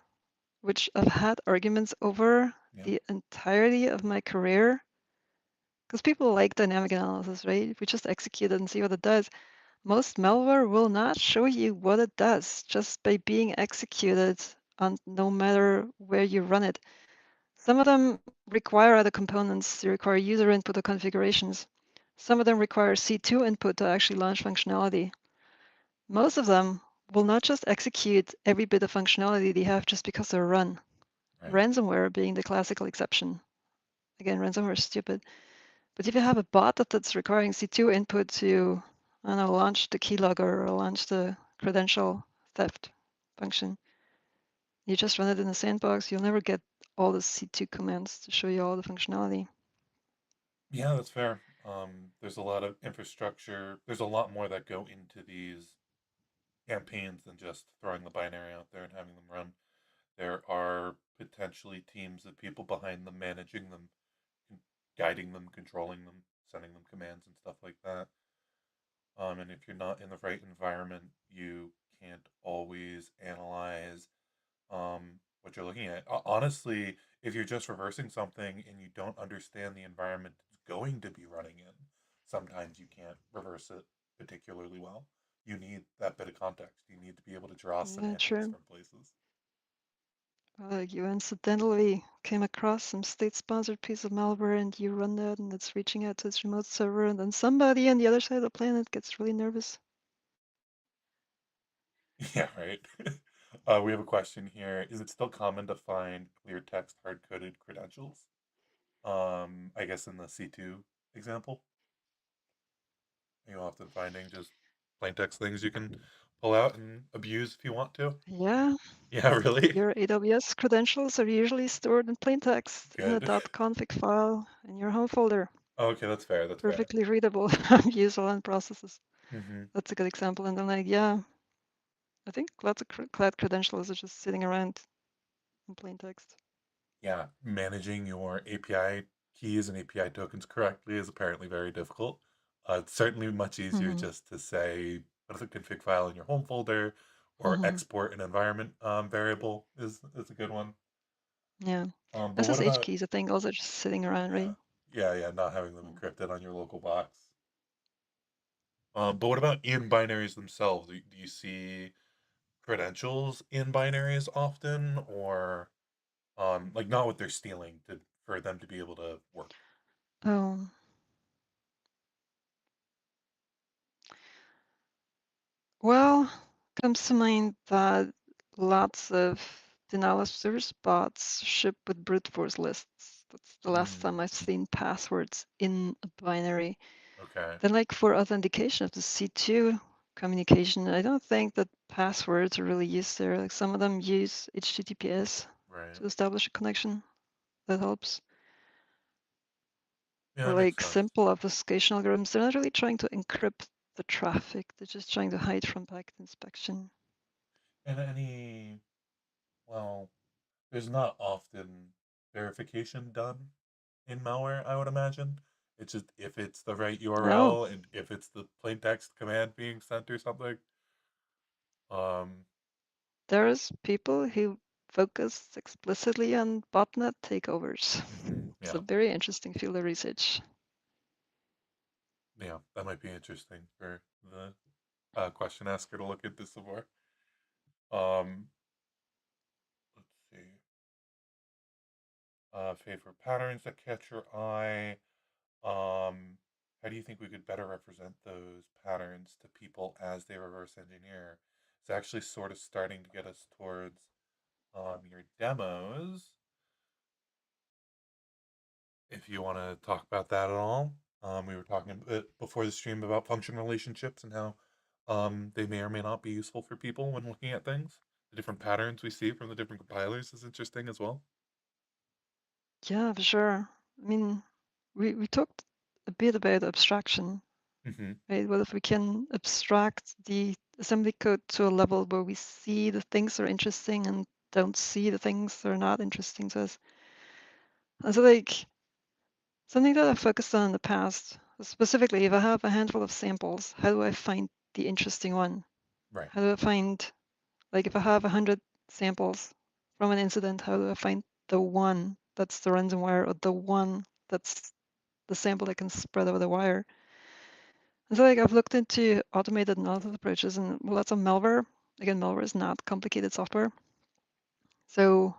which I've had arguments over Yeah, the entirety of my career. Because people like dynamic analysis, right? If we just execute it and see what it does, most malware will not show you what it does just by being executed on no matter where you run it. Some of them require other components. They require user input or configurations. Some of them require C2 input to actually launch functionality. Most of them will not just execute every bit of functionality they have just because they're run. right. Ransomware being the classical exception. Again, ransomware is stupid. But if you have a bot that's requiring C2 input to, I don't know, launch the keylogger or launch the credential theft function, you just run it in a sandbox, you'll never get all the C2 commands to show you all the functionality. Yeah, that's fair. There's a lot of infrastructure. There's a lot more that go into these campaigns than just throwing the binary out there and having them run. There are potentially teams of people behind them managing them, guiding them, controlling them, sending them commands and stuff like that. And if you're not in the right environment, you can't always analyze what you're looking at. Honestly, if you're just reversing something and you don't understand the environment it's going to be running in, sometimes you can't reverse it particularly well. You need that bit of context. You need to be able to draw Yeah, semantics true. from places. Like you incidentally came across some state-sponsored piece of malware and you run that and it's reaching out to its remote server and then somebody on the other side of the planet gets really nervous. Yeah, right. We have a question here. Is it still common to find clear text hard-coded credentials? I guess in the C2 example, are you often finding just plain text things you can pull out and abuse if you want to? Yeah, Yeah, really? your AWS credentials are usually stored in plain text in a Good. .config file in your home folder. Okay, that's fair. That's fair. Perfectly readable from user and processes. Hmm. That's a good example. And then like, yeah, I think lots of cloud credentials are just sitting around in plain text. Yeah, managing your API keys and API tokens correctly is apparently very difficult. It's certainly much easier Hmm. just to say put a config file in your home folder or Hmm. export an environment variable is a good one. Yeah. But what SSH about keys, I think, also just sitting around, yeah, right? yeah, not having them Yeah. encrypted on your local box. But what about in binaries themselves? Do you see credentials in binaries often, or like not what they're stealing to for them to be able to work? Oh, well, comes to mind that lots of denial of service bots ship with brute force lists. That's the last time Mm, I've seen passwords in a binary. okay, Then, like for authentication of the C2 communication, I don't think that passwords are really used there. Like some of them use HTTPS right. to establish a connection. That helps. Yeah, Or that makes like sense. simple obfuscation algorithms, they're not really trying to encrypt the traffic. They're just trying to hide from packet inspection. And any, well, there's not often verification done in malware, I would imagine. It's just if it's the right No, URL and if it's the plain text command being sent or something. Um, there's people who focus explicitly on botnet takeovers. It's a yeah, very interesting field of research. yeah, that might be interesting for the question asker to look into some more. Um, let's see. Favorite patterns that catch your eye. Um, how do you think we could better represent those patterns to people as they reverse engineer? It's actually sort of starting to get us towards your demos. If you want to talk about that at all, we were talking a bit before the stream about function relationships and how they may or may not be useful for people when looking at things. The different patterns we see from the different compilers is interesting as well. Yeah, for sure. I mean, we talked a bit about abstraction, Hmm. right? What if we can abstract the assembly code to a level where we see the things that are interesting and don't see the things that are not interesting to us? And so, like, something that I've focused on in the past, specifically, if I have a handful of samples, how do I find the interesting one? Right. How do I find, like, if I have 100 samples from an incident, how do I find the one that's the ransomware or the one that's the sample that can spread over the wire? And so like I've looked into automated analysis approaches and well, lots of malware. Again, malware is not complicated software. So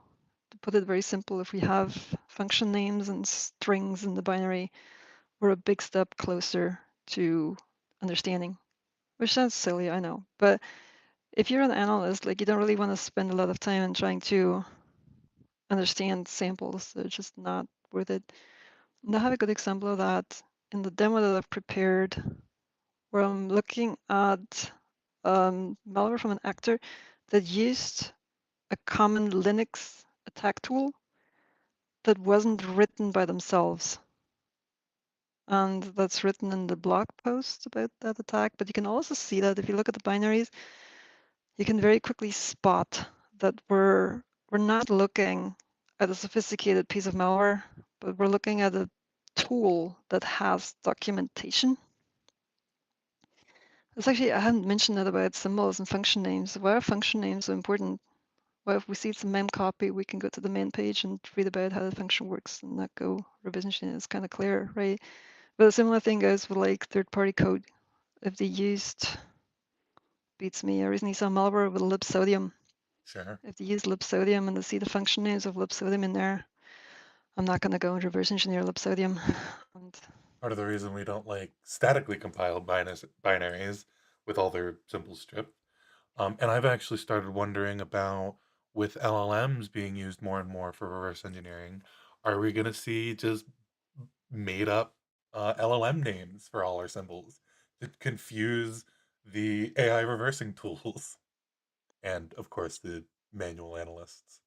to put it very simple, if we have function names and strings in the binary, we're a big step closer to understanding, which sounds silly, I know. But if you're an analyst, like you don't really want to spend a lot of time in trying to understand samples. They're just not worth it. And I have a good example of that in the demo that I've prepared, where I'm looking at malware from an actor that used a common Linux attack tool that wasn't written by themselves. And that's written in the blog post about that attack. But you can also see that if you look at the binaries, you can very quickly spot that we're not looking at a sophisticated piece of malware, but we're looking at a tool that has documentation. It's actually, I hadn't mentioned that about symbols and function names. Why are function names so important? Well, if we see it's a mem copy, we can go to the main page and read about how the function works and not go revision chain. It's kind of clear, right? But a similar thing goes with like third-party code. If they used, beats me, I recently saw malware with libsodium. Sure. If they use libsodium and they see the function names of libsodium in there, I'm not going to go and reverse engineer libsodium. And Part of the reason we don't like statically compiled binaries with all their symbols stripped. And I've actually started wondering about with LLMs being used more and more for reverse engineering, are we going to see just made up LLM names for all our symbols to confuse the AI reversing tools and, of course, the manual analysts?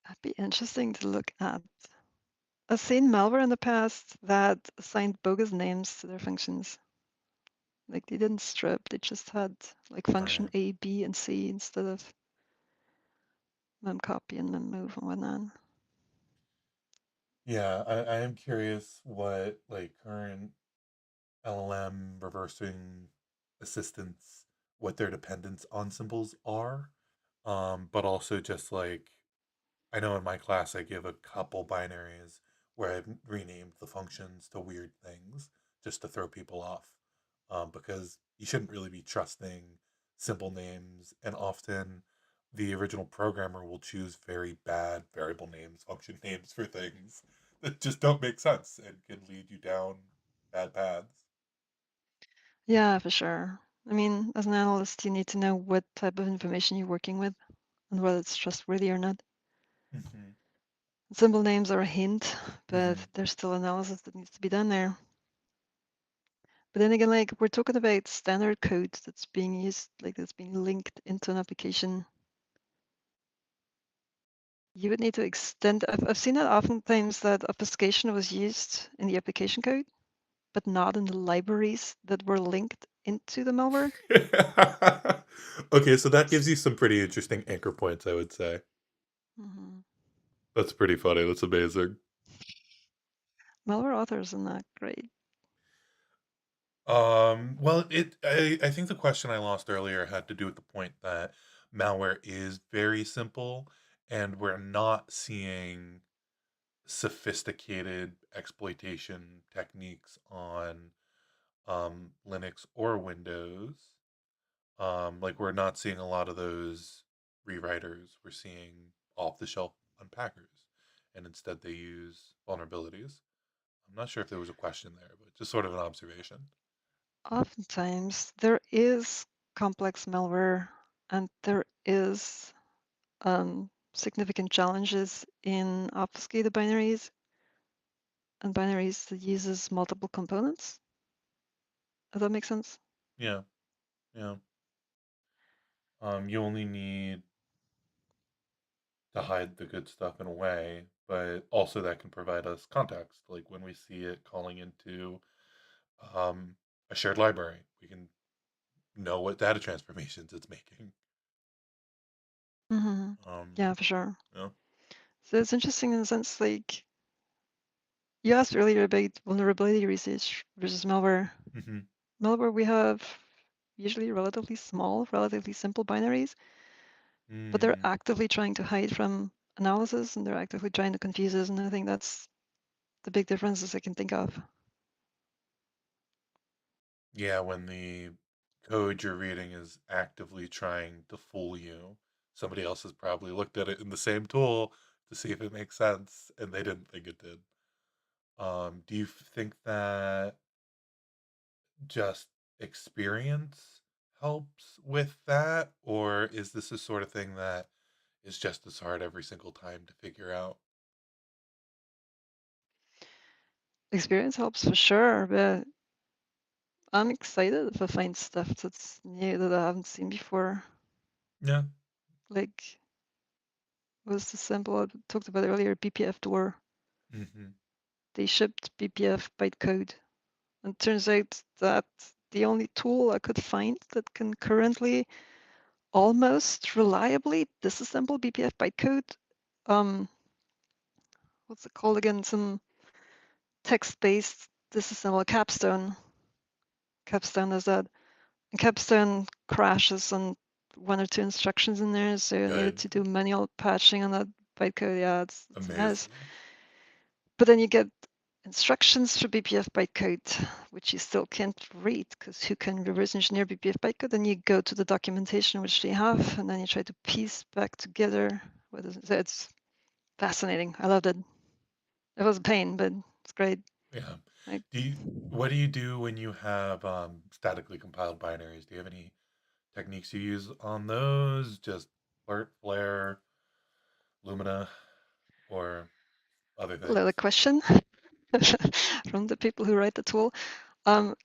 that'd be interesting to look at. I've seen malware in the past that assigned bogus names to their functions. Like they didn't strip, they just had like function Right. A, B, and C instead of mem copy and mem move and whatnot. Yeah, I am curious what like current LLM reversing assistants, what their dependence on symbols are. But also just like I know in my class I give a couple binaries where I've renamed the functions to weird things just to throw people off. Because you shouldn't really be trusting simple names, and often the original programmer will choose very bad variable names, function names for things that just don't make sense and can lead you down bad paths. Yeah, for sure. I mean, as an analyst, you need to know what type of information you're working with and whether it's trustworthy or not. Hmm. Symbol names are a hint, but Hmm. there's still analysis that needs to be done there. But then again, like we're talking about standard code that's being used, like that's being linked into an application. You would need to extend. I've seen that oftentimes that obfuscation was used in the application code, but not in the libraries that were linked into the malware. Okay, so that gives you some pretty interesting anchor points, I would say. Hmm. That's pretty funny. That's amazing. Malware authors are not great. Well, I think the question I lost earlier had to do with the point that malware is very simple and we're not seeing sophisticated exploitation techniques on Linux or Windows. Like we're not seeing a lot of those rewriters. We're seeing off-the-shelf unpackers, and instead they use vulnerabilities. I'm not sure if there was a question there, but just sort of an observation. Oftentimes, there is complex malware and there is significant challenges in obfuscated binaries and binaries that uses multiple components. Does that make sense? Yeah, yeah. You only need to hide the good stuff in a way, but also that can provide us context. Like when we see it calling into um, a shared library, we can know what data transformations it's making. Hmm. Um, Yeah, for sure. you know? So it's interesting in the sense like you asked earlier about vulnerability research versus malware. Hmm. Malware, we have usually relatively small, relatively simple binaries, but they're Mm. actively trying to hide from analysis and they're actively trying to confuse us. And I think that's the big differences I can think of. Yeah, when the code you're reading is actively trying to fool you, somebody else has probably looked at it in the same tool to see if it makes sense, and they didn't think it did. Do you think that just experience helps with that, or is this the sort of thing that is just as hard every single time to figure out? Experience helps for sure, but I'm excited if I find stuff that's new that I haven't seen before. Yeah. Like, was the sample I talked about earlier, BPF door. Hmm. They shipped BPF bytecode. And it turns out that the only tool I could find that can currently almost reliably disassemble BPF bytecode, um, what's it called again? Some text-based disassemble capstone. Capstone does that. And capstone crashes on one or two instructions in there, so I needed Good. to do manual patching on that bytecode. Yeah, it's a mess. Amazing. But then you get instructions for BPF bytecode, which you still can't read because who can reverse engineer BPF bytecode? Then you go to the documentation which they have, and then you try to piece back together. So it's fascinating. I loved it. It was a pain, but it's great. Yeah. Like Do you, what do you do when you have statically compiled binaries? Do you have any techniques you use on those? Just flirt, flare, Lumina, or other things? little question from the people who write the tool.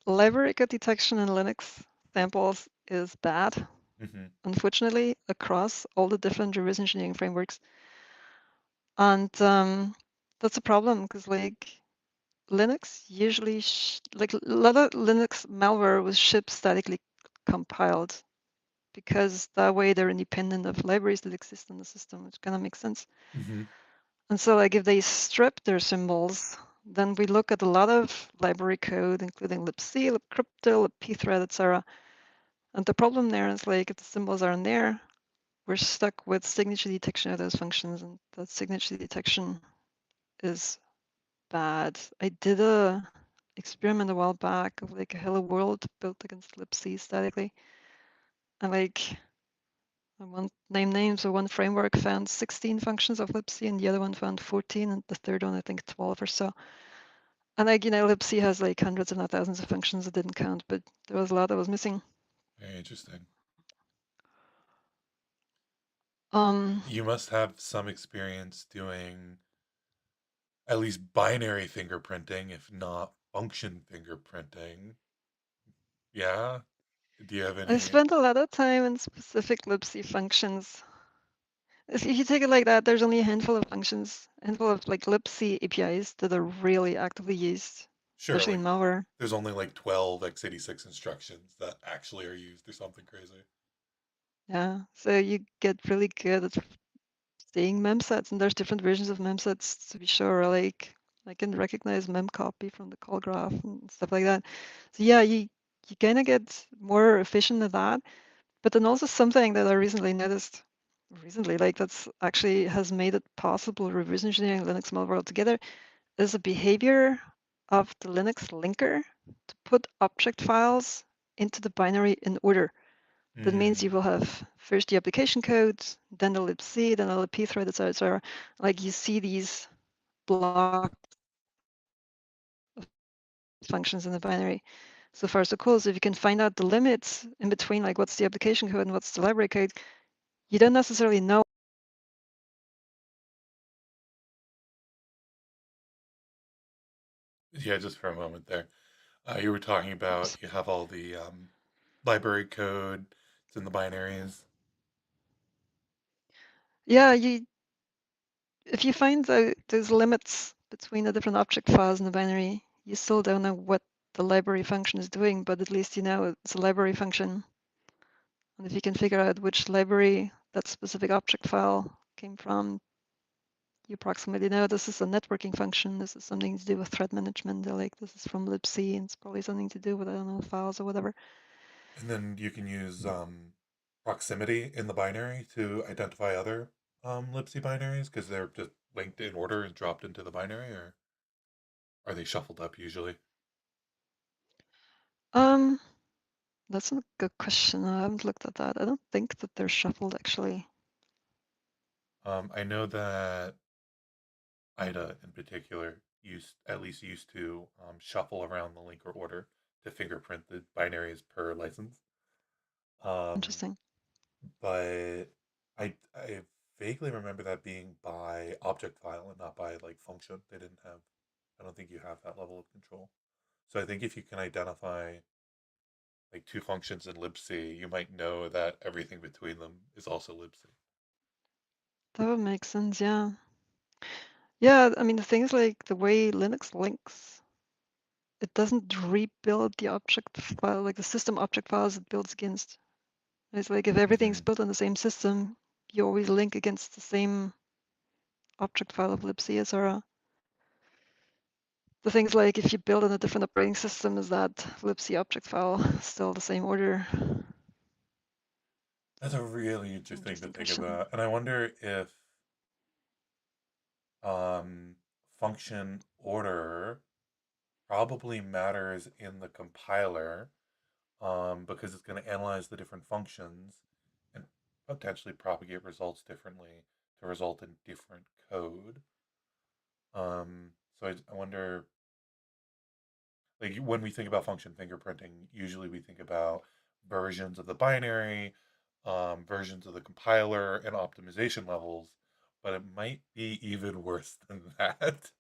Library code detection in Linux samples is bad, Hmm. unfortunately, across all the different reverse engineering frameworks. And that's a problem because like Linux usually, like a lot of Linux malware was shipped statically compiled because that way they're independent of libraries that exist in the system, which kind of makes sense. Hmm. And so like if they strip their symbols, then we look at a lot of library code, including libc, libcrypto, libpthread, etc. And the problem there is like if the symbols aren't there, we're stuck with signature detection of those functions, and that signature detection is bad. I did a experiment a while back of like a hello world built against libc statically, and like I won't name names, so one framework found 16 functions of libc and the other one found 14, and the third one I think 12 or so. And like, libc has like hundreds if not thousands of functions. I didn't count, but there was a lot that was missing. Very interesting. Um, You must have some experience doing at least binary fingerprinting, if not function fingerprinting. Yeah? Do you have I any? spent a lot of time in specific libc functions. If you take it like that, there's only a handful of functions, a handful of like libc APIs that are really actively used, Sure, especially like in malware. there's only like 12 x86 instructions that actually are used or something crazy. Yeah, so you get really good at seeing memsets, and there's different versions of memsets to be sure. Like I can recognize memcopy from the call graph and stuff like that. So yeah, you kind of get more efficient at that. But then also something that I recently noticed, like that's actually has made it possible reverse engineering Linux malware altogether, is a behavior of the Linux linker to put object files into the binary in order. That means you Mm. will have first the application code, then the libc, then the libpthread, etc., etc. Like you see these block functions in the binary. So far, so cool. So if you can find out the limits in between, like what's the application code and what's the library code, you don't necessarily know. Yeah, just for a moment there. You were talking about you have all the library code, it's in the binaries. Yeah, if you find those limits between the different object files in the binary, you still don't know what the library function is doing, but at least you know it's a library function. And if you can figure out which library that specific object file came from, you approximately know this is a networking function. This is something to do with thread management. Or like this is from libc, and it's probably something to do with, I don't know, files or whatever. And then you can use proximity in the binary to identify other libc binaries because they're just linked in order and dropped into the binary, or are they shuffled up usually? Um, that's a good question. I haven't looked at that. I don't think that they're shuffled actually. I know that IDA in particular used to shuffle around the linker order to fingerprint the binaries per license. Um, Interesting. but I vaguely remember that being by object file and not by like function. They didn't have. I don't think you have that level of control. So I think if you can identify like two functions in libc, you might know that everything between them is also libc. That would make sense, yeah. Yeah, I mean, the things like the way Linux links, it doesn't rebuild the object file, like the system object files it builds against. It's like if everything's Hmm. built on the same system, you always link against the same object file of libc, etc. The things like if you build on a different operating system, is that libc object file still the same order? That's a really It's an interesting to interesting think question. about. And I wonder if um, function order probably matters in the compiler because it's going to analyze the different functions and potentially propagate results differently to result in different code. So I wonder, like when we think about function fingerprinting, usually we think about versions of the binary, versions of the compiler, and optimization levels, but it might be even worse than that.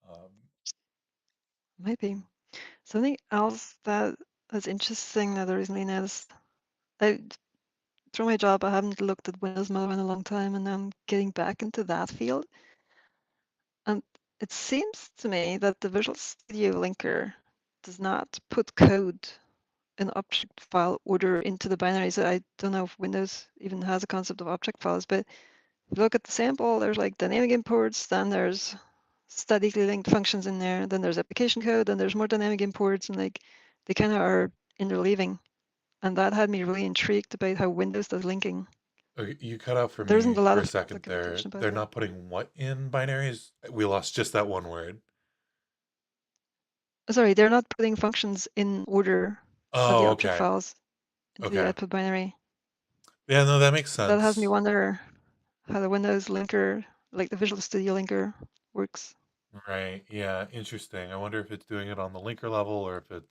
Um, Maybe. Something else that is interesting that I recently noticed. I, through my job, I haven't looked at Windows Malware in a long time, and I'm getting back into that field. And it seems to me that the Visual Studio linker does not put code in object file order into the binary. So I don't know if Windows even has a concept of object files, but if you look at the sample, there's like dynamic imports, then there's statically linked functions in there, then there's application code, then there's more dynamic imports, and like they kind of are interleaving. And that had me really intrigued about how Windows does linking. okay, you cut out for There isn't me a lot for a of second there. documentation about They're that. not putting what in binaries? We lost just that one word. Sorry, they're not putting functions in order of the Oh, object okay. files into the Okay. output binary. Yeah, no, that makes That has me sense. wonder how the Windows linker, like the Visual Studio linker, works. Right. Yeah, interesting. I wonder if it's doing it on the linker level or if it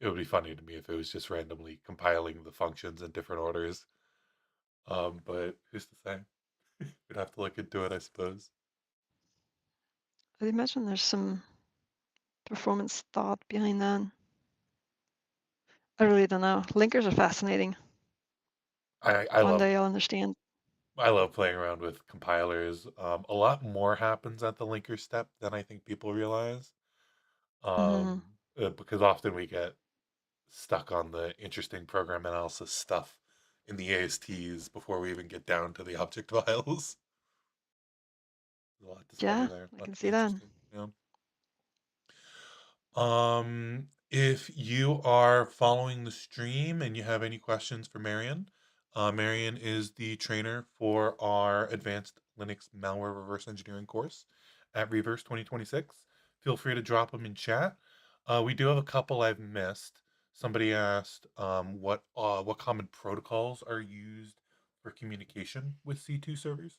would be funny to me if it was just randomly compiling the functions in different orders. But who's to say? We'd have to look into it, I suppose. I imagine there's some performance thought behind that. I really don't know. Linkers are fascinating. I One love day I'll understand. I love playing around with compilers. A lot more happens at the linker step than I think people realize. Hmm. Because often we get stuck on the interesting program analysis stuff in the ASTs before we even get down to the object files. There's a lot to study Yeah, there, a I lot can to be see that. interesting. Yeah. If you are following the stream and you have any questions for Marion, Marion is the trainer for our advanced Linux malware reverse engineering course at Reverse 2026. Feel free to drop them in chat. We do have a couple I've missed. Somebody asked what common protocols are used for communication with C2 servers.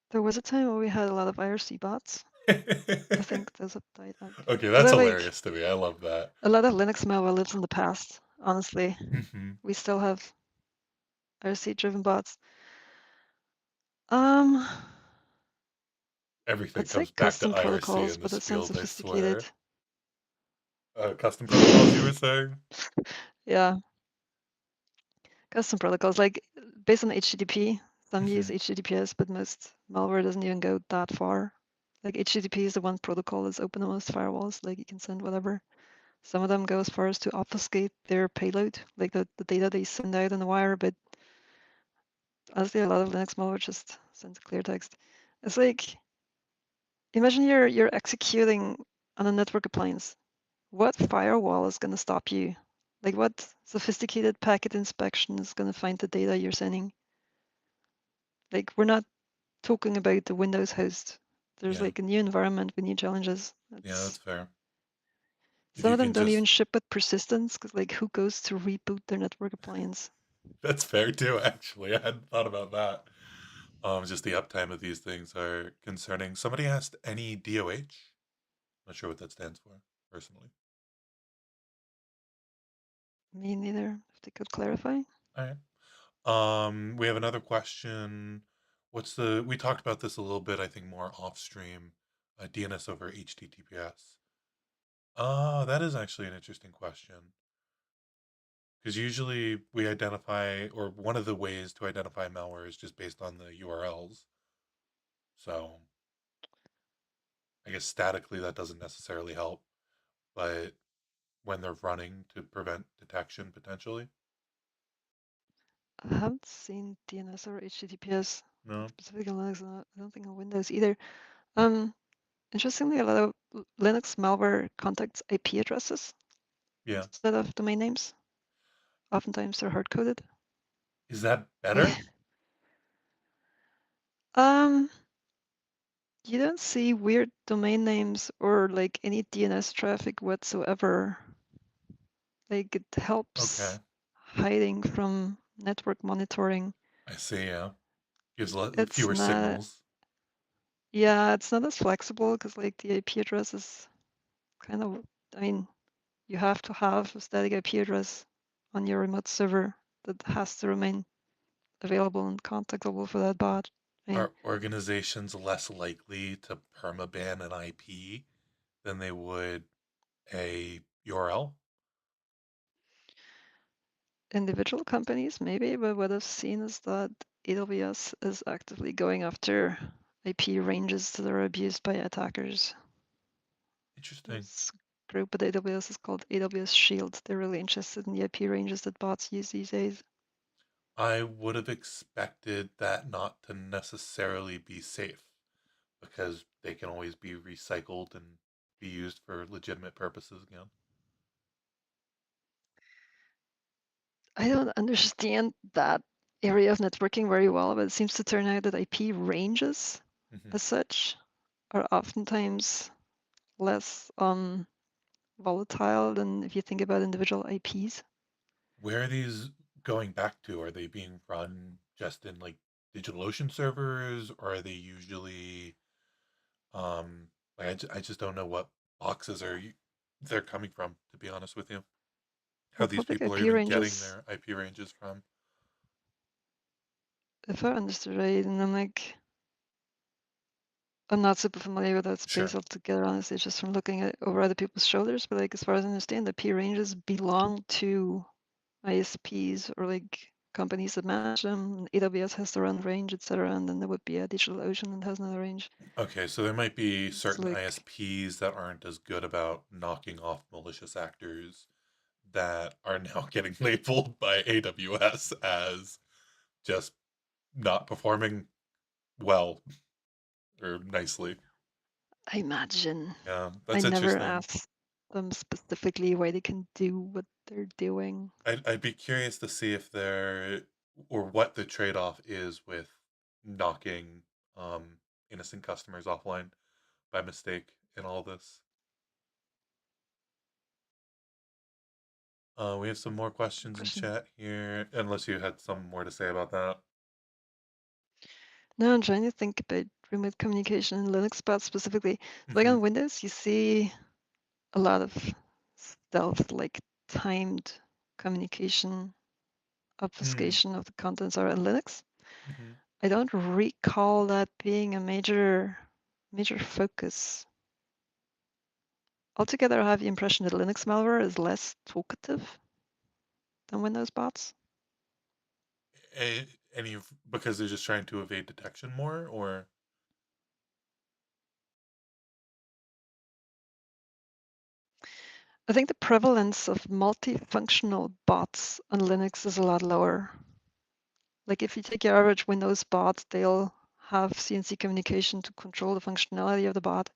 There was a time where we had a lot of IRC bots. I think those have died out. Okay, But that's I like hilarious to me. I love that. a lot of Linux malware lives in the past, honestly. Hmm. We still have IRC driven bots. Um, Everything I'd say comes back to custom IRC protocols, in but this it sounds field, I sophisticated. swear. Custom protocols, you were saying? Yeah, custom protocols, like based on HTTP. Some use Hmm. HTTPS, but most malware doesn't even go that far. Like HTTP is the one protocol that's open on most firewalls, like you can send whatever. Some of them go as far as to obfuscate their payload, like the data they send out on the wire, but honestly, a lot of Linux malware just sends clear text. It's like, imagine you're executing on a network appliance. What firewall is going to stop you? Like what sophisticated packet inspection is going to find the data you're sending? Like we're not talking about the Windows host. There's Yeah, like a new environment with new challenges. yeah, that's It's fair. If some you of them can don't even just, ship with persistence because like who goes to reboot their network appliance? that's fair too, actually. I hadn't thought about that. Just the uptime of these things are concerning. Somebody asked any DOH. Not sure what that stands for, personally. Me neither. if they could clarify. All right. We have another question. We talked about this a little bit, I think more off stream, DNS over HTTPS. That is actually an interesting question. Because usually we identify, or one of the ways to identify malware is just based on the URLs. So I guess statically that doesn't necessarily help, but when they're running to prevent detection potentially. I haven't seen DNS or HTTPS No? specifically on Linux. And I don't think on Windows either. Um, Interestingly, a lot of Linux malware contacts IP addresses Yeah. instead of domain names. Oftentimes they're hard-coded. Is that Like, better? um, you don't see weird domain names or like any DNS traffic whatsoever. Like it Okay. helps hiding from network monitoring. I see, yeah. Gives It's fewer not, signals. yeah, it's not as flexible because like the IP address is kind of, I mean, you have to have a static IP address on your remote server that has to remain available and contactable for that bot. I mean, Are organizations less likely to permaban an IP than they would a URL? individual companies maybe, but what I've seen is that AWS is actively going after IP ranges that are abused by attackers. Interesting. This group at AWS is called AWS Shield. They're really interested in the IP ranges that bots use these days. I would have expected that not to necessarily be safe because they can always be recycled and be used for legitimate purposes again. I don't understand that area of networking very well, but it seems to turn out that IP ranges Hmm. as such are oftentimes less volatile than if you think about individual IPs. Where are these going back to? Are they being run just in like DigitalOcean servers, or are they usually like I just don't know what boxes they're coming from, to be honest with you. How Well, these public people are IP even getting ranges, their IP ranges from. if I understood right, and I'm not super familiar with that space Sure. altogether, honestly, just from looking at over other people's shoulders. But like, as far as I understand, the P ranges belong to ISPs or like companies that manage them. And AWS has their own range, etc. And then there would be a DigitalOcean that has another range. Okay, so there might be It's certain like, ISPs that aren't as good about knocking off malicious actors that are now getting labeled by AWS as just not performing well or nicely. I imagine. Yeah, I that's never interesting. asked them specifically why they can do what they're doing. I'd be curious to see if there or what the trade-off is with knocking innocent customers offline by mistake in all this. We have some more Good questions in question. chat here, unless you had some more to say about that. No, I'm trying to think about remote communication in Linux bots specifically. Like Hmm. on Windows, you see a lot of stealth, like timed communication, Mm. obfuscation of the contents are in Linux. Hmm. I don't recall that being a major focus. Altogether, I have the impression that Linux malware is less talkative than Windows bots. Any because they're just trying to evade detection more, or I think the prevalence of multifunctional bots on Linux is a lot lower. Like if you take your average Windows bot, they'll have CNC communication to control the functionality of the bot.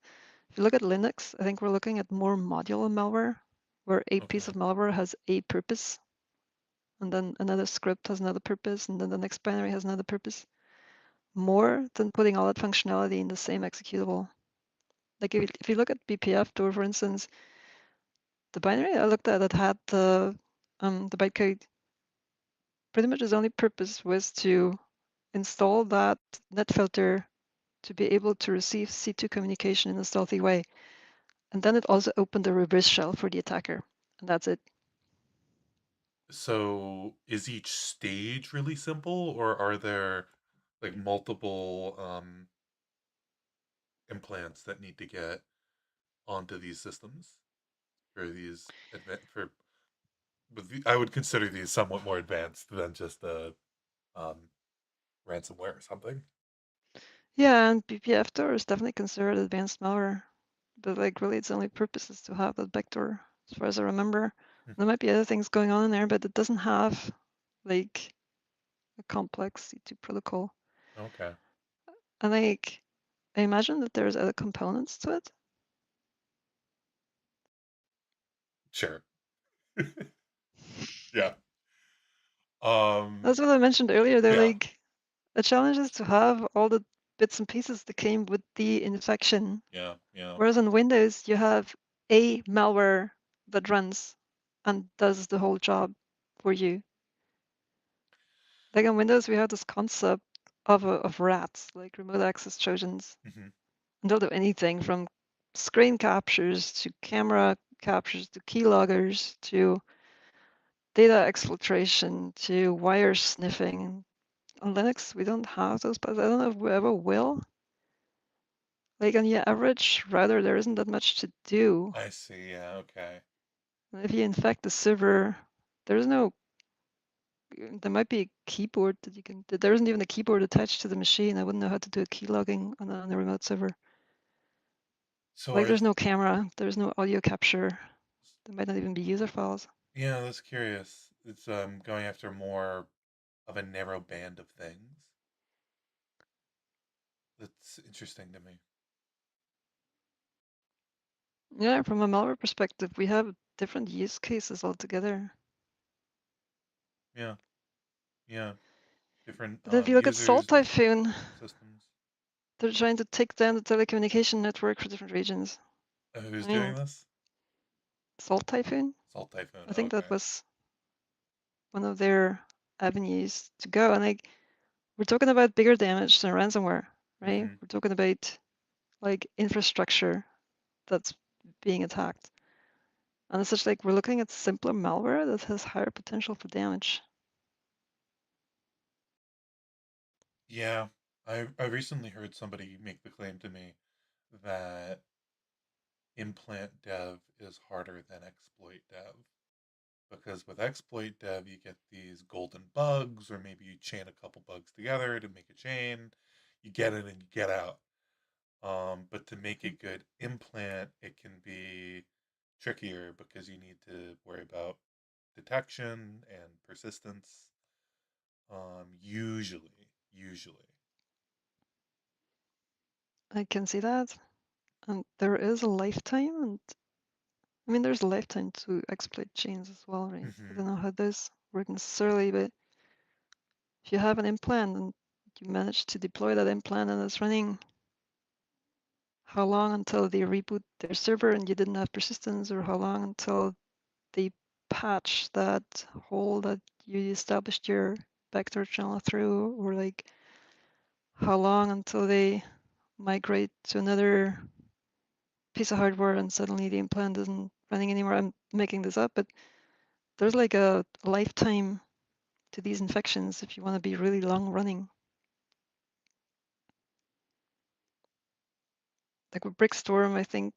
If you look at Linux, I think we're looking at more modular malware, where a piece okay, of malware has a purpose, and then another script has another purpose, and then the next binary has another purpose, more than putting all that functionality in the same executable. Like if you look at BPF tool, for instance, the binary I looked at that had the bytecode, pretty much its only purpose was to install that net filter to be able to receive C2 communication in a stealthy way. And then it also opened a reverse shell for the attacker. And that's it. So is each stage really simple, or are there like multiple implants that need to get onto these systems for these for I would consider these somewhat more advanced than just a um, ransomware or something. Yeah, and BPF Tor is definitely considered advanced malware, but like really its only purpose is to have that backdoor, as far as I remember. Hmm. There might be other things going on in there, but it doesn't have like a complex C2 protocol. Okay, And like I imagine that there's other components to it. sure. Yeah. Um. That's what I mentioned earlier. They're Yeah. like the challenge is to have all the bits and pieces that came with the infection. Yeah. Yeah. Whereas on Windows, you have a malware that runs and does the whole job for you. Like on Windows, we have this concept of rats, like remote access Trojans, Hmm. and they'll do anything from screen captures to camera captures to keyloggers to data exfiltration to wire sniffing. On Linux, we don't have those, but I don't know if we ever will. Like on your average router, there isn't that much to do. I see. Yeah. Okay. And if you infect the server, there's no, there might be a keyboard that you can, there isn't even a keyboard attached to the machine. I wouldn't know how to do a keylogging on a remote server. So Like are there's no camera, there's no audio capture. There might not even be user files. yeah, that's curious. It's going after more of a narrow band of things. That's interesting to me. Yeah, from a malware perspective, we have different use cases altogether. Yeah. Yeah. Different But if you look at Salt users and Typhoon, systems. they're trying to take down the telecommunication network for different regions. Who's I doing mean, this? Salt Typhoon, Salt Typhoon. I Oh, think that okay. was one of their avenues to go. And like, we're talking about bigger damage than ransomware, right? Hmm. We're talking about like infrastructure that's being attacked. And it's such like we're looking at simpler malware that has higher potential for damage. Yeah. I recently heard somebody make the claim to me that implant dev is harder than exploit dev. Because with exploit dev, you get these golden bugs, or maybe you chain a couple bugs together to make a chain. You get in and you get out. But to make a good implant, it can be trickier because you need to worry about detection and persistence. Usually. I can see that. And there is a lifetime, and I mean, there's a lifetime to exploit chains as well, right? I Hmm. don't know how those work necessarily, but if you have an implant and you manage to deploy that implant and it's running, how long until they reboot their server and you didn't have persistence, or how long until they patch that hole that you established your backdoor channel through, or like how long until they migrate to another piece of hardware and suddenly the implant isn't running anymore. I'm making this up, but there's like a lifetime to these infections if you want to be really long running. Like with Brickstorm, I think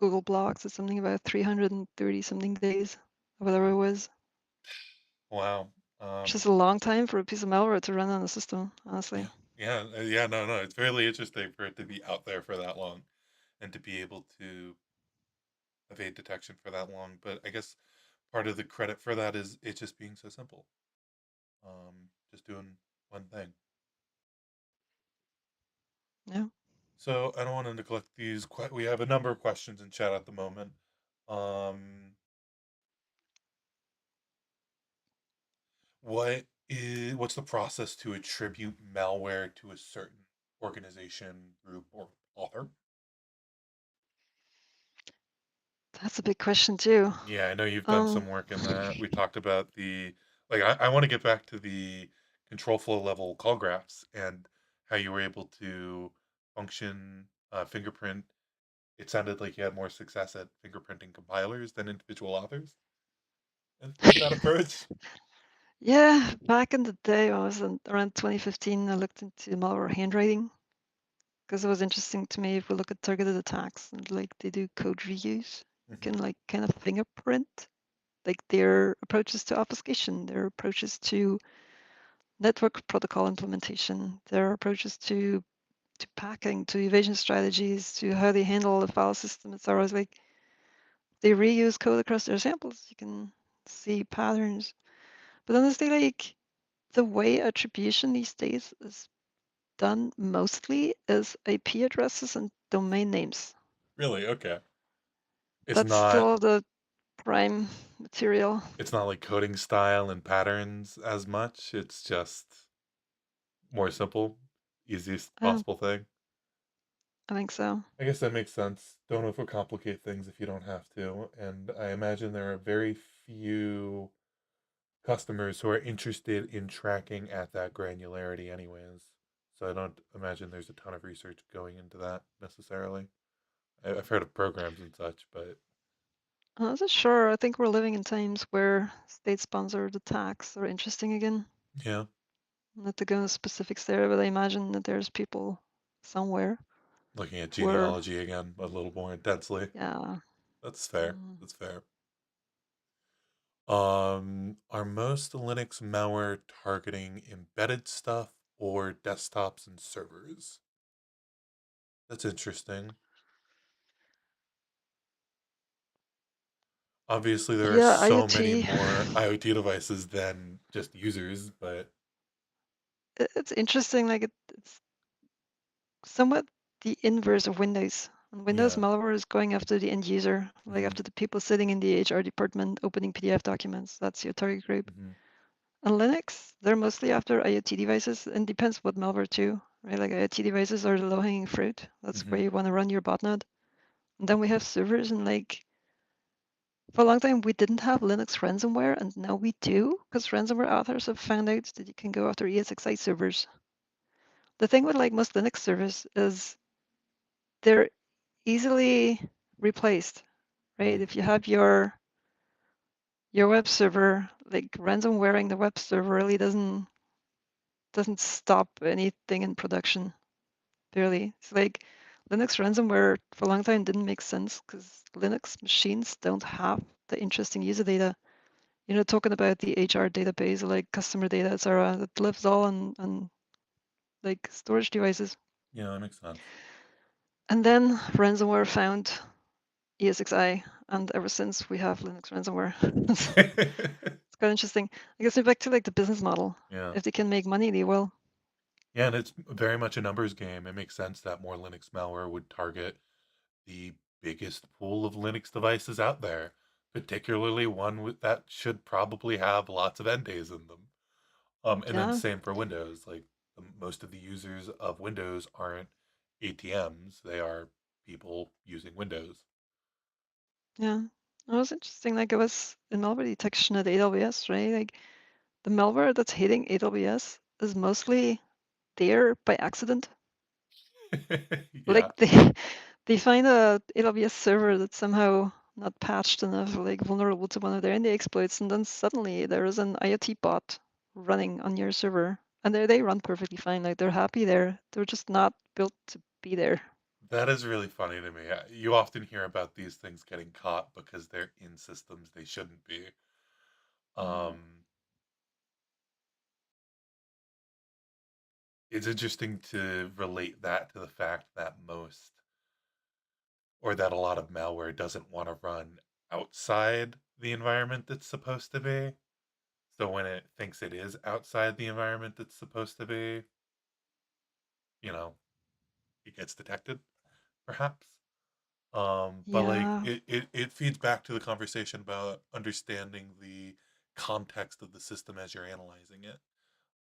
Google Blocks is something about 330 something days, or whatever it was, Wow. which Um, is a long time for a piece of malware to run on a system, yeah, honestly. yeah. No, no. It's really interesting for it to be out there for that long, and to be able to evade detection for that long. But I guess part of the credit for that is it just being so simple. Just doing one thing. Yeah. So I don't want to neglect these. We have a number of questions in chat at the moment. Um, what's the process to attribute malware to a certain organization, group, or author? That's a big question too. Yeah, I know you've done Um, some work in that. We talked about the like. I want to get back to the control flow level call graphs and how you were able to function fingerprint. It sounded like you had more success at fingerprinting compilers than individual authors. with that approach? Yeah, back in the day, I was around 2015, I looked into malware handwriting because it was interesting to me. If we look at targeted attacks and like they do code reuse, you can Hmm. like kind of fingerprint like their approaches to obfuscation, their approaches to network protocol implementation, their approaches to packing, to evasion strategies, to how they handle the file system, etc. It's like they reuse code across their samples. You can see patterns. But honestly, like the way attribution these days is done mostly is IP addresses and domain names. Really? Okay. It's That's not still the prime material. it's not like coding style and patterns as much. It's just more simple, easiest Uh, possible thing. I think so. I guess that makes sense. Don't overcomplicate things if you don't have to. And I imagine there are very few customers who are interested in tracking at that granularity, anyways. So I don't imagine there's a ton of research going into that necessarily. I've heard of programs and such, but I'm not so sure. I think we're living in times where state-sponsored attacks are interesting again. yeah, Not to go into specifics there, but I imagine that there's people somewhere looking at who are, genealogy again a little more intensely. yeah. That's fair. Mm. That's fair. Are most Linux malware targeting embedded stuff or desktops and servers? That's interesting. Obviously, there are Yeah, so many IoT. more IoT devices than just users, but It's interesting. Like it's somewhat the inverse of Windows. And Windows yeah. malware is going after the end user, like Hmm. after the people sitting in the HR department opening PDF documents. That's your target group. Hmm. And Linux, they're mostly after IoT devices, and depends what malware too, right? Like IoT devices are the low-hanging fruit. That's Hmm. where you want to run your botnet. And then we have servers, and like for a long time we didn't have Linux ransomware, and now we do, because ransomware authors have found out that you can go after ESXi servers. The thing with like most Linux servers is they're easily replaced, right? Hmm. If you have your web server, like ransomwareing the web server really doesn't stop anything in production, barely. It's like Linux ransomware for a long time didn't make sense because Linux machines don't have the interesting user data. Talking about the HR database, like customer data, etc., that lives all on like storage devices. Yeah, that makes sense. And then ransomware found ESXi, and ever since we have Linux ransomware. It's quite interesting. I guess we're back to like the business model. Yeah. If they can make money, they will. Yeah, and it's very much a numbers game. It makes sense that more Linux malware would target the biggest pool of Linux devices out there, particularly one that should probably have lots of end days in them. And then Yeah, same for Windows. Like most of the users of Windows aren't ATMs; they are people using Windows. yeah. It was interesting. Like it was in malware detection at AWS, right? Like the malware that's hitting AWS is mostly there by accident. Like Yeah, they find a AWS server that's somehow not patched enough, like vulnerable to one of their indie exploits, and then suddenly there is an IoT bot running on your server, and they run perfectly fine. Like they're happy there. They're just not built to be there. that is really funny to me. You often hear about these things getting caught because they're in systems they shouldn't be. Mm. Um, it's interesting to relate that to the fact that that a lot of malware doesn't want to run outside the environment that's supposed to be. So when it thinks it is outside the environment that's supposed to be, you know, it gets detected, perhaps. But like Yeah, it feeds back to the conversation about understanding the context of the system as you're analyzing it.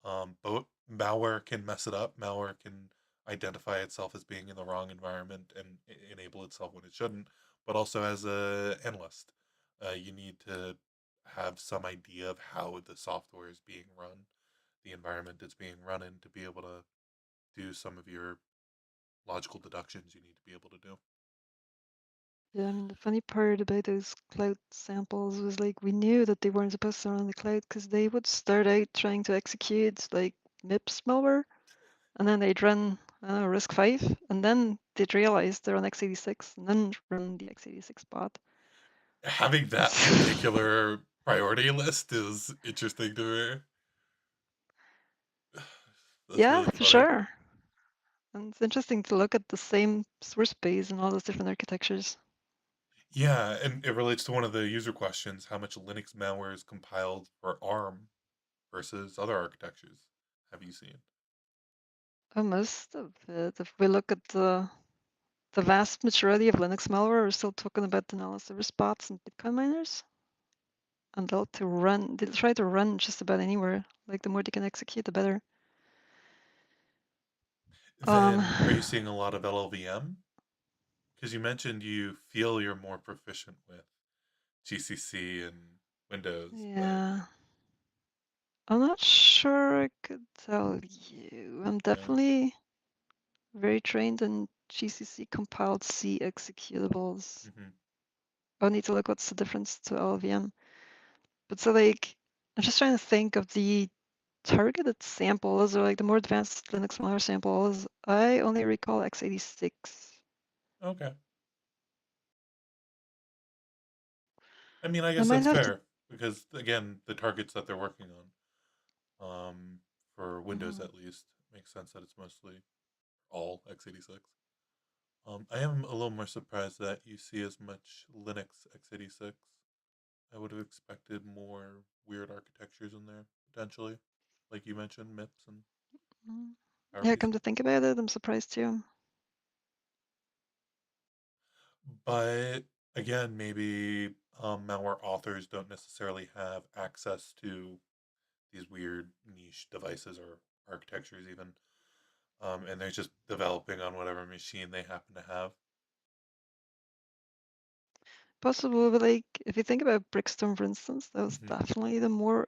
But malware can mess it up. Malware can identify itself as being in the wrong environment and enable itself when it shouldn't. But also as a analyst, you need to have some idea of how the software is being run, the environment it's being run in, to be able to do some of your logical deductions you need to be able to do. Yeah, I mean, the funny part about those cloud samples was like we knew that they weren't supposed to run on the cloud because they would start out trying to execute like MIPS malware, and then they'd run RISC-V, and then they'd realize they're on x86, and then run the x86 bot. Having that particular priority list is interesting to me. That's Yeah, really for funny. sure. And it's interesting to look at the same source base and all those different architectures. Yeah, and it relates to one of the user questions, how much Linux malware is compiled for ARM versus other architectures have you seen? Most of it, if we look at the vast majority of Linux malware, we're still talking about denial service bots and Bitcoin miners. And they'll try to run just about anywhere. Like the more they can execute, the better. Um, Then are you seeing a lot of LLVM? Because you mentioned you feel you're more proficient with GCC and Windows, but yeah, I'm not sure I could tell you. I'm yeah. definitely very trained in GCC compiled C executables. Hmm. I'll need to look what's the difference to LLVM. But so like, I'm just trying to think of the targeted samples or like the more advanced Linux malware samples. I only recall x86. Okay. I mean, I I guess might that's have to. fair because again, the targets that they're working on, for Windows Mhm. at least, makes sense that it's mostly all x86. I am a little more surprised that you see as much Linux x86. I would have expected more weird architectures in there potentially, like you mentioned, MIPS and Mm. Yeah, come PowerPC. to think about it, I'm surprised too. But again, maybe malware authors don't necessarily have access to these weird niche devices or architectures, even, and they're just developing on whatever machine they happen to have. Possible, but like if you think about Brickstorm, for instance, that was Hmm. definitely the more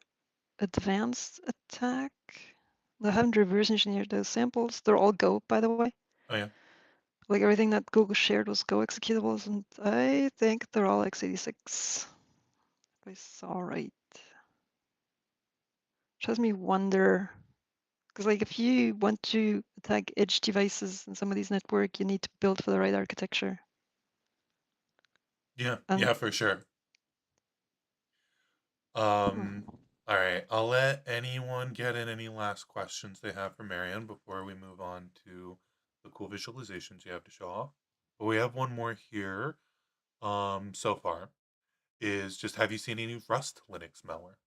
advanced attack. They haven't reverse engineered those samples. They're all Go, by the way. Oh yeah, Like everything that Google shared was Go executables, and I think they're all x86. If I saw right. Which has me wonder, because like if you want to attack edge devices in somebody's network, you need to build for the right architecture. yeah, And yeah, for sure. hmm, Um, all right, I'll let anyone get in any last questions they have for Marion before we move on to the cool visualizations you have to show off. But we have one more here. So far is just have you seen any Rust Linux malware?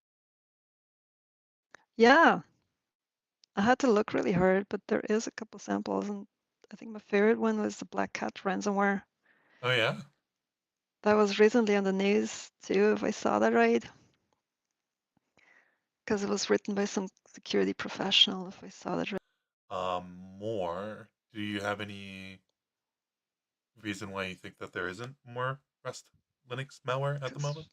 yeah, I had to look really hard, but there is a couple samples, and I think my favorite one was the Black Cat ransomware. Oh yeah. That was recently on the news too, if I saw that right, because it was written by some security professional, if I saw that right. More. Do you have any reason why you think that there isn't more Rust Linux malware at the Because moment?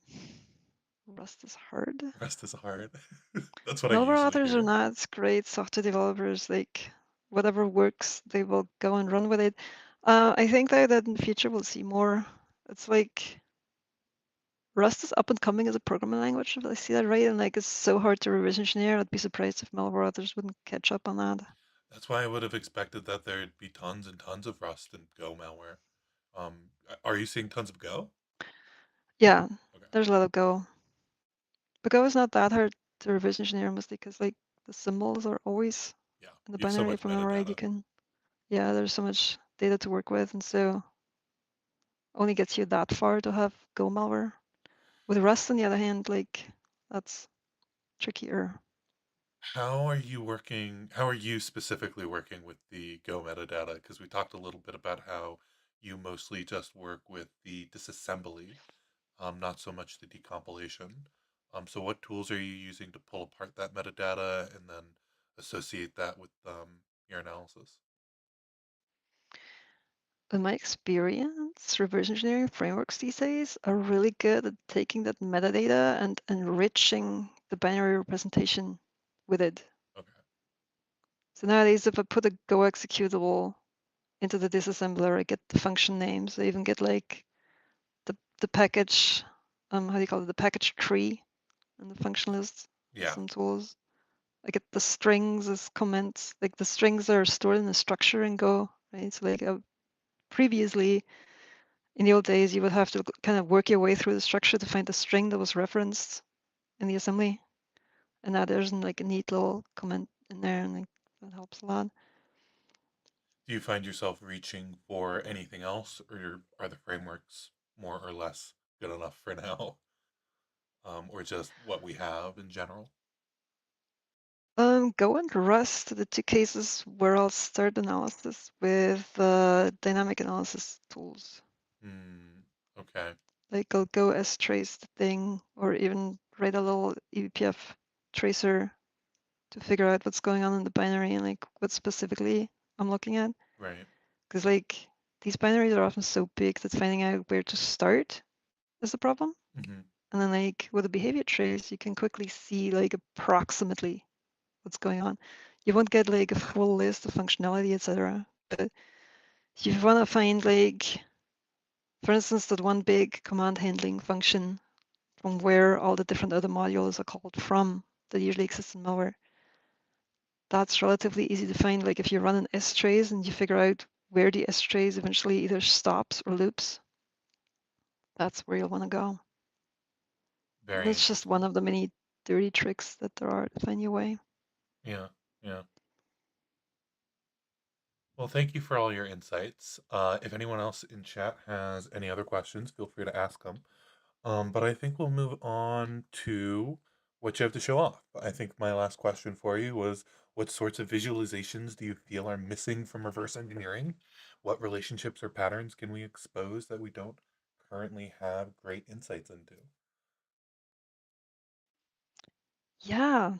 Rust is hard. Rust is hard. That's what I Malware usually authors are hear. not great software developers. Like whatever works, they will go and run with it. I think though that in the future we'll see more. It's like Rust is up and coming as a programming language, if I see that right, and like it's so hard to reverse engineer. I'd be surprised if malware authors wouldn't catch up on that. That's why I would have expected that there'd be tons and tons of Rust and Go malware. Are you seeing tons of Go? Yeah, Okay. there's a lot of Go. But Go is not that hard to reverse engineer mostly because like the symbols are always Yeah. in the You have so binary. much If I remember right, metadata. yeah, there's so much data to work with, and so only gets you that far to have Go malware. With Rust, on the other hand, like that's trickier. How are you specifically working with the Go metadata? Because we talked a little bit about how you mostly just work with the disassembly, not so much the decompilation. So what tools are you using to pull apart that metadata and then associate that with your analysis? In my experience, reverse engineering frameworks these days are really good at taking that metadata and enriching the binary representation with it. Okay. So nowadays, if I put a Go executable into the disassembler, I get the function names. I even get like the package, how do you call it, the package tree in the function list with Yeah. some tools. I get the strings as comments, like the strings are stored in a structure in Go, right? So like previously, in the old days, you would have to kind of work your way through the structure to find the string that was referenced in the assembly. And now there's like a neat little comment in there, and like, that helps a lot. Do you find yourself reaching for anything else, or are the frameworks more or less good enough for now, or just what we have in general? Go and Rust, the two cases where I'll start analysis with dynamic analysis tools. Hmm. Okay. Like I'll go strace the thing, or even write a little eBPF tracer to figure out what's going on in the binary and like what specifically I'm looking at. Right. Because like these binaries are often so big that finding out where to start is the problem. Mm-hmm. And then like with a behavior trace, you can quickly see like approximately what's going on. You won't get like a full list of functionality, etc. But if you want to find like, for instance, that one big command handling function from where all the different other modules are called from that usually exists in malware, that's relatively easy to find. Like if you run an strace and you figure out where the strace eventually either stops or loops, that's where you'll want to go. And Very that's just one interesting. of the many dirty tricks that there are to find your way. Yeah. Yeah. Well, thank you for all your insights. If anyone else in chat has any other questions, feel free to ask them. But I think we'll move on to what you have to show off. I think my last question for you was, what sorts of visualizations do you feel are missing from reverse engineering? What relationships or patterns can we expose that we don't currently have great insights into? Yeah,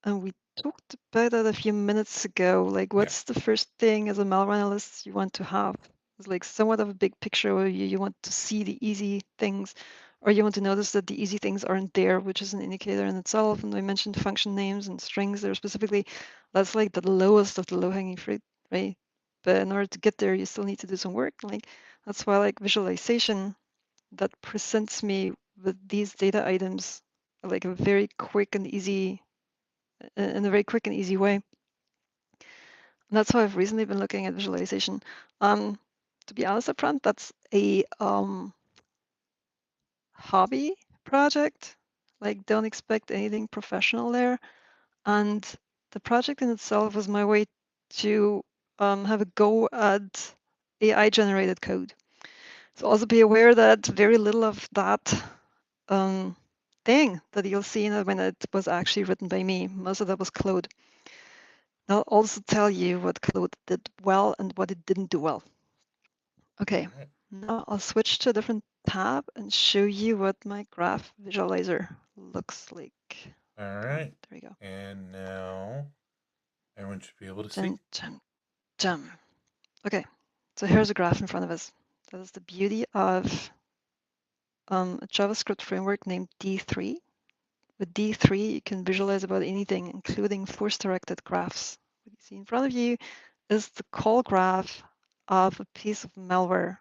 and we talked about that a few minutes ago. Like, Yeah. what's the first thing as a malware analyst you want to have? It's like somewhat of a big picture where you want to see the easy things, or you want to notice that the easy things aren't there, which is an indicator in itself. And I mentioned function names and strings there specifically. That's like the lowest of the low-hanging fruit, right? But in order to get there, you still need to do some work. Like that's why I like visualization that presents me with these data items like a very quick and easy in a very quick and easy way. And that's why I've recently been looking at visualization. To be honest upfront, that's a hobby project. Like, don't expect anything professional there. And the project in itself was my way to have a go at AI-generated code. So also be aware that very little of that um, thing that you'll see in it when it was actually written by me. Most of that was Claude. I'll also tell you what Claude did well and what it didn't do well. All Okay, right. now I'll switch to a different tab and show you what my graph visualizer looks like. All Come on, right. there we go. And now everyone should be able to see. Dun, dun, dun. Okay, so here's a graph in front of us. That is the beauty of a JavaScript framework named D3. With D3, you can visualize about anything, including force-directed graphs. What you see in front of you is the call graph of a piece of malware.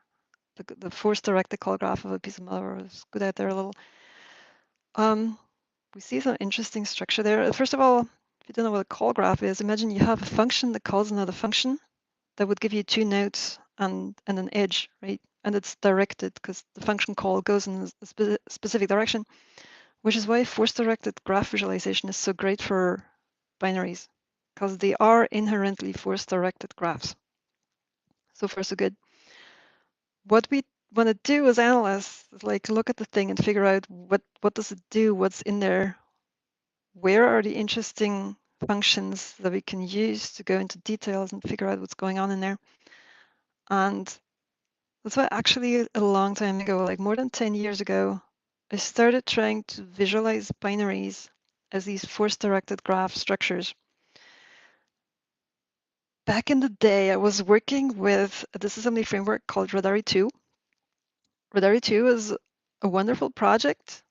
The force-directed call graph of a piece of malware is good out there a little. We see some interesting structure there. First of all, if you don't know what a call graph is, imagine you have a function that calls another function that would give you two nodes and an edge, right? And it's directed because the function call goes in a specific direction, which is why force-directed graph visualization is so great for binaries, because they are inherently force-directed graphs. So far, so good. What we want to do as analysts is like look at the thing and figure out what does it do, what's in there, where are the interesting functions that we can use to go into details and figure out what's going on in there. And that's why actually a long time ago, like more than 10 years ago, I started trying to visualize binaries as these force-directed graph structures. Back in the day, I was working with a disassembly framework called Radari 2. Radari 2 is a wonderful project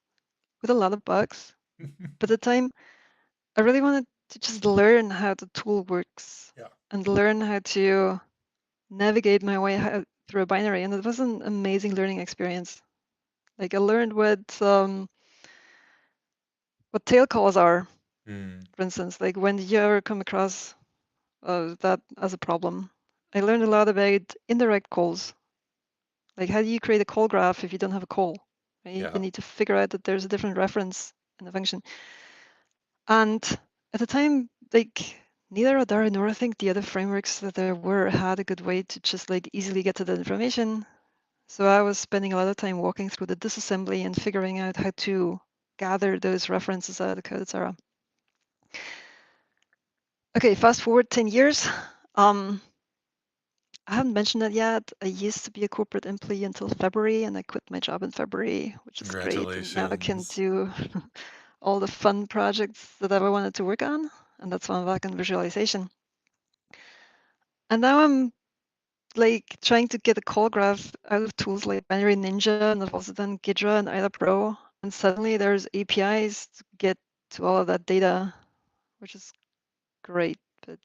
with a lot of bugs. But at the time, I really wanted to just learn how the tool works Yeah. and learn how to navigate my way through a binary. And it was an amazing learning experience. Like I learned what tail calls are, Mm, for instance. Like when you ever come across that as a problem, I learned a lot about indirect calls. Like how do you create a call graph if you don't have a call? Right? You yeah. need to figure out that there's a different reference in the function. And at the time, like neither Adara nor I think the other frameworks that there were had a good way to just like easily get to the information. So I was spending a lot of time walking through the disassembly and figuring out how to gather those references out of the code, etc. Okay, fast forward 10 years. I haven't mentioned that yet. I used to be a corporate employee until February, and I quit my job in February, which is great. And now I can Congratulations. do all the fun projects that I ever wanted to work on. And that's why I'm back in visualization. And now I'm like trying to get a call graph out of tools like Binary Ninja, and I've also done Gidra and IDA Pro. And suddenly there's APIs to get to all of that data, which is great. But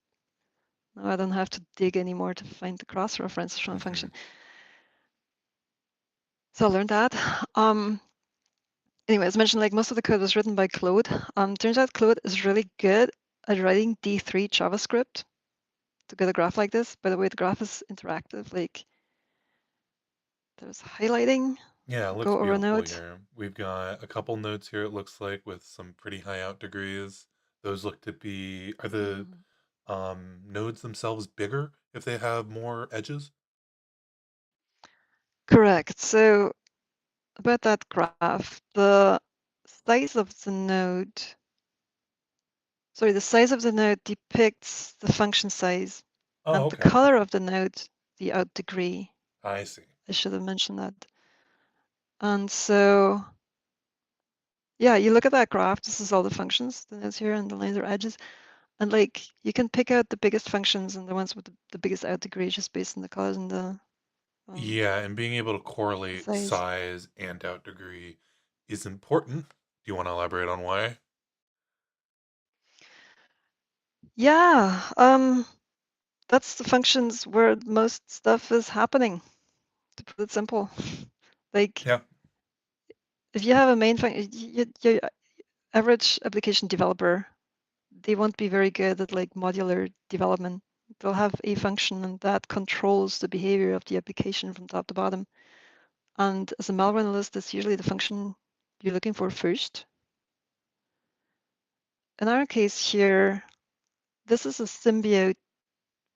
now I don't have to dig anymore to find the cross-references from a Hmm. function. So I learned that. Anyway, as mentioned, like most of the code was written by Claude. Turns out Claude is really good at writing D3 JavaScript to get a graph like this. By the way, the graph is interactive. Like there's highlighting. Yeah, it looks Go over a beautiful node. here. We've got a couple nodes here, it looks like, with some pretty high out degrees. Those look to be, are the Mhm. nodes themselves bigger if they have more edges? Correct. So about that graph, the size of the node, sorry, the size of the node depicts the function size, Oh, and the okay. color of the node, the out degree. I see. I should have mentioned that. And so, yeah, you look at that graph. This is all the functions, the nodes here, and the lines are edges. And like you can pick out the biggest functions and the ones with the biggest out degree just based on the colors and um, Yeah, and being able to the correlate size. size and out degree is important. Do you want to elaborate on why? Yeah, that's the functions where most stuff is happening, to put it simple. Like Yeah. if you have a main function, your average application developer, they won't be very good at like modular development. They'll have a function and that controls the behavior of the application from top to bottom. And as a malware analyst, that's usually the function you're looking for first. In our case here, this is a Symbiote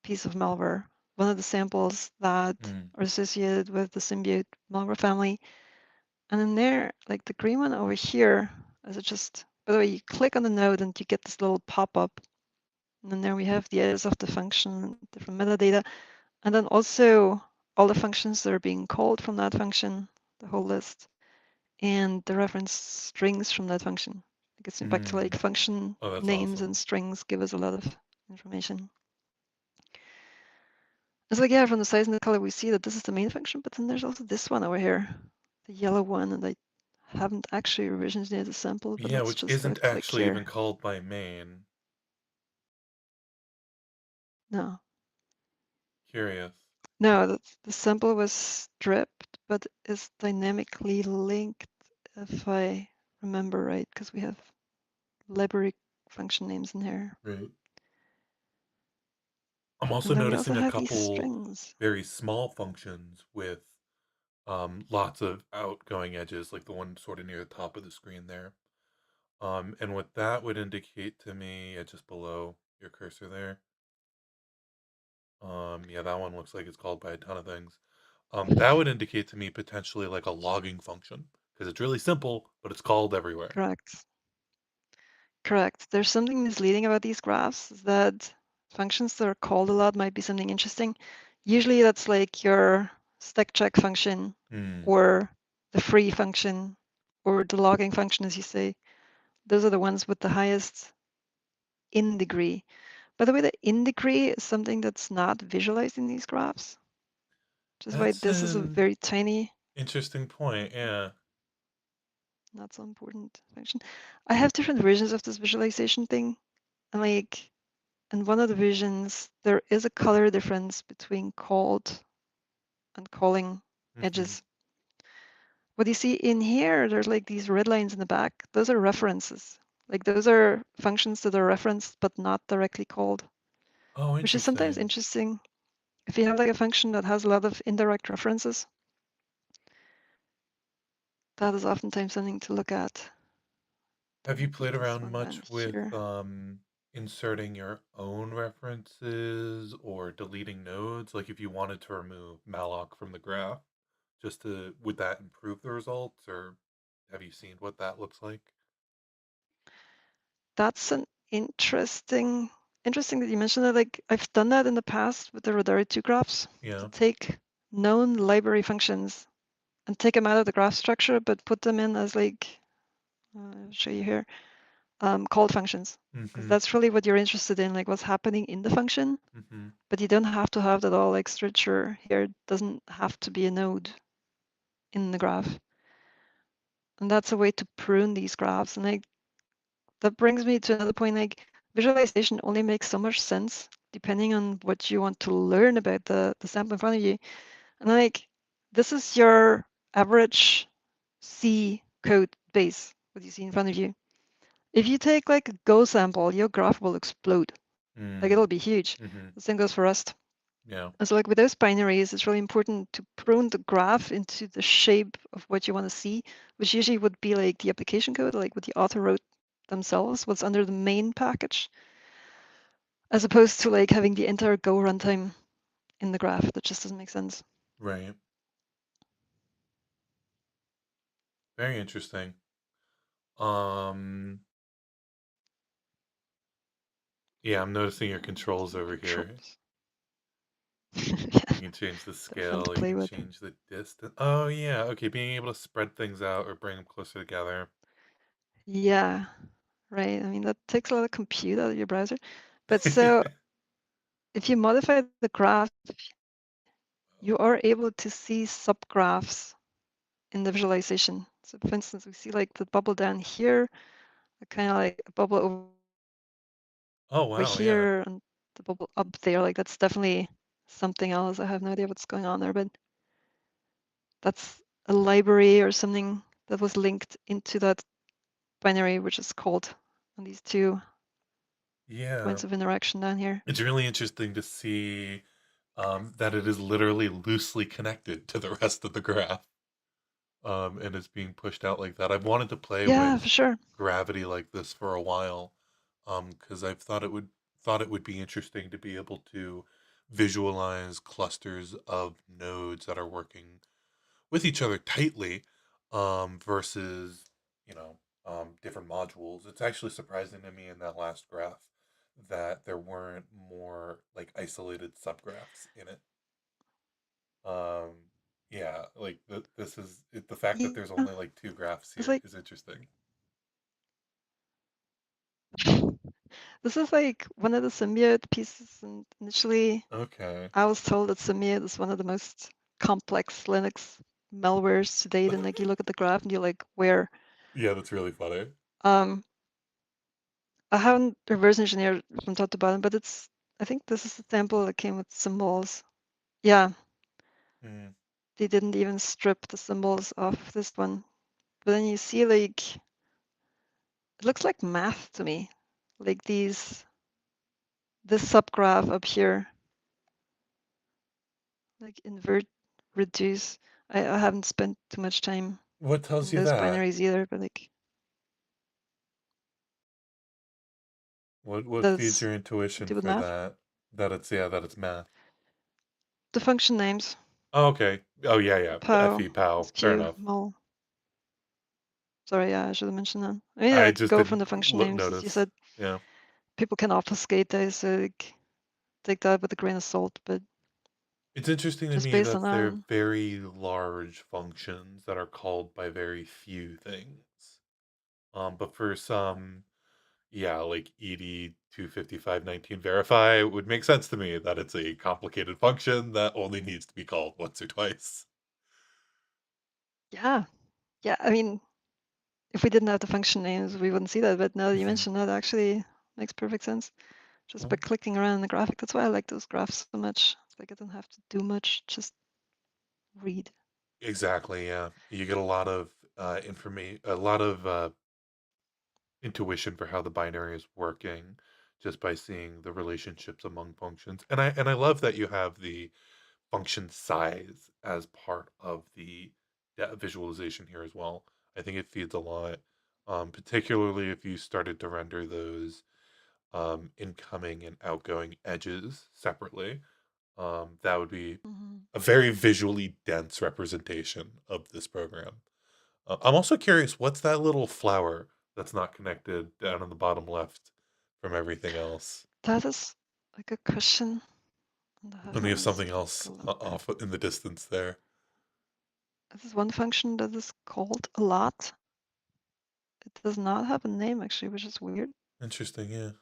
piece of malware, one of the samples that Mm. are associated with the Symbiote malware family. And in there, like the green one over here, is it just, by the way, you click on the node and you get this little pop-up. And then there we have the edges of the function, different metadata, and then also all the functions that are being called from that function, the whole list, and the reference strings from that function. It gets me back to like Mm. function Oh, that's names awesome. and strings give us a lot of information. It's like, yeah, from the size and the color, we see that this is the main function, but then there's also this one over here, the yellow one, and I haven't actually revisioned the sample, but Yeah, let's which just isn't right click actually even here. called by main. No, Curious. no, the sample was stripped, but is dynamically linked if I remember right, because we have library function names in here. Right. I'm also And then we also noticing a have these couple strings. very small functions with lots of outgoing edges, like the one sort of near the top of the screen there. And what that would indicate to me, just below your cursor there, yeah, that one looks like it's called by a ton of things. That would indicate to me potentially like a logging function because it's really simple, but it's called everywhere. Correct. Correct. There's something misleading about these graphs is that functions that are called a lot might be something interesting. Usually that's like your stack check function Hmm. or the free function or the logging function, as you say. Those are the ones with the highest in degree. By the way, the in degree is something that's not visualized in these graphs, which is why That's this is a an very tiny, interesting point. Yeah. not so important function. I have different versions of this visualization thing. And like in one of the versions, there is a color difference between called and calling Hmm. edges. what you see in here, there's like these red lines in the back. Those are references. Like those are functions that are referenced but not directly called, Oh, which is sometimes interesting. interesting. If you have like a function that has a lot of indirect references, that is oftentimes something to look at. Have Let me you put played this around one down much with here. inserting your own references or deleting nodes? Like if you wanted to remove malloc from the graph, just to would that improve the results, or have you seen what that looks like? That's an interesting that you mentioned that. Like I've done that in the past with the Radari 2 graphs to Yeah. take known library functions and take them out of the graph structure, but put them in as like, I'll show you here, called functions. Because Mm-hmm. that's really what you're interested in, like what's happening in the function. Mm-hmm. But you don't have to have that all like structure here. It doesn't have to be a node in the graph. And that's a way to prune these graphs. And like that brings me to another point, like visualization only makes so much sense depending on what you want to learn about the sample in front of you. And like this is your average C code base, what you see in front of you. If you take like a Go sample, your graph will explode. Like Mm. it'll be huge. Mm-hmm. The same goes for Rust. Yeah. And so like with those binaries, it's really important to prune the graph into the shape of what you want to see, which usually would be like the application code, like what the author wrote themselves, what's under the main package, as opposed to like having the entire Go runtime in the graph. That just doesn't make sense. Right. Very interesting. Um, yeah, I'm noticing your controls Some over here. controls. Yeah, You can change the they're fun to scale, you play can with. change the distance. Oh yeah, okay, being able to spread things out or bring them closer together. Yeah, right. I mean, that takes a lot of compute out of your browser. But so if you modify the graph, you are able to see subgraphs in the visualization. So for instance, we see like the bubble down here, kind of like a bubble Oh over wow, yeah. here, and the bubble up there. Like that's definitely something else. I have no idea what's going on there, but that's a library or something that was linked into that binary, which is called on these 2 Yeah. points of interaction down here. It's really interesting to see that it is literally loosely connected to the rest of the graph. And it's being pushed out like that. I've wanted to play Yeah, with for sure. gravity like this for a while, because I've thought it would be interesting to be able to visualize clusters of nodes that are working with each other tightly, versus you know different modules. It's actually surprising to me in that last graph that there weren't more like isolated subgraphs in it. Um, yeah, like this is the fact that there's Yeah, only like two graphs it's here like is interesting. this is like one of the symbiote pieces, and initially Okay. I was told that Symbiote is one of the most complex Linux malwares to date. And like you look at the graph and you're like, where? Yeah, that's really funny. Um, I haven't reverse engineered from top to bottom, but I think this is the sample that came with symbols. Yeah, Mm. they didn't even strip the symbols off this one. But then you see like, it looks like math to me. Like this subgraph up here, like invert, reduce. I haven't spent too much time What tells in you those that? binaries either, but like What feeds that's your to intuition do with for math. that? That it's yeah, that it's math. The function names, Oh, okay. Oh yeah, yeah. pow, Fe pow. Fair sq, enough. mul. Sorry, yeah, I should have mentioned that. I mean, I I just go from didn't the function names, as you notice. said. Yeah. People can obfuscate those, so like, take that with a grain of salt. But It's interesting to just me based on that they're that, very large functions that are called by very few things. But for some, yeah, like ed 25519 verify, it would make sense to me that it's a complicated function that only needs to be called once or twice. yeah, yeah. I mean, if we didn't have the function names, we wouldn't see that. But now that you Mhm. mention that, actually makes perfect sense. Just by Oh, clicking around in the graphic. That's why I like those graphs so much. It's like I don't have to do much, just read. Exactly, yeah. You get a lot of information, a lot of intuition for how the binary is working just by seeing the relationships among functions. And I love that you have the function size as part of the visualization here as well. I think it feeds a lot, particularly if you started to render those incoming and outgoing edges separately. That would be Mhm. a very visually dense representation of this program. I'm also curious, what's that little flower that's not connected down in the bottom left from everything else? That is a good question. And I And we have haven't something take a else look. off in the distance there. This is one function that is called a lot. It does not have a name actually, which is weird. Interesting, yeah.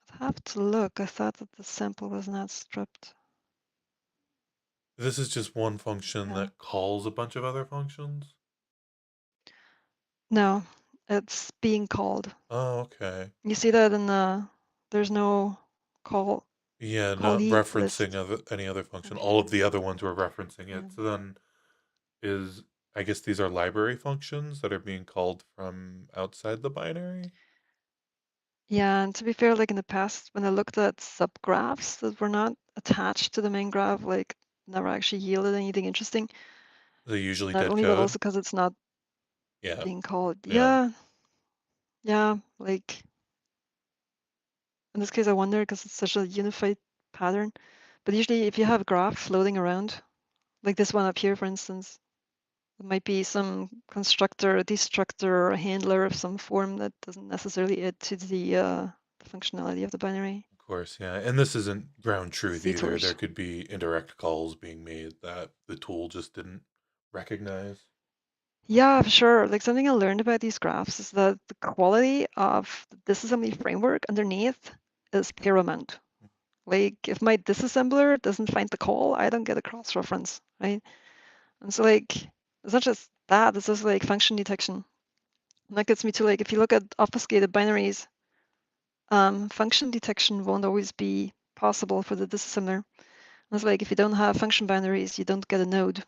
I'd have to look. I thought that the sample was not stripped. This is just one function Yeah. that calls a bunch of other functions. No, it's being called. Oh, okay. You see that in the, there's no call Yeah, not callee referencing list any other function. down All of here. the other ones were referencing Yeah. it. So then is I guess these are library functions that are being called from outside the binary? Yeah, and to be fair, like in the past, when I looked at subgraphs that were not attached to the main graph, like never actually yielded anything interesting. They usually Not dead only that, code. also because it's not Yeah, being called. yeah, Yeah, yeah. Like in this case, I wonder because it's such a unified pattern. But usually, if you have a graph floating around, like this one up here, for instance, it might be some constructor, a destructor, a handler of some form that doesn't necessarily add to the functionality of the binary. of course, yeah. And this isn't ground truth either. There CTORs. could be indirect calls being made that the tool just didn't recognize. Yeah, for sure. Like something I learned about these graphs is that the quality of the disassembly framework underneath is paramount. Like if my disassembler doesn't find the call, I don't get a cross-reference, right? And so like it's not just that, it's just like function detection. And that gets me to like if you look at obfuscated binaries, function detection won't always be possible for the disassembler. And it's like if you don't have function binaries, you don't get a node.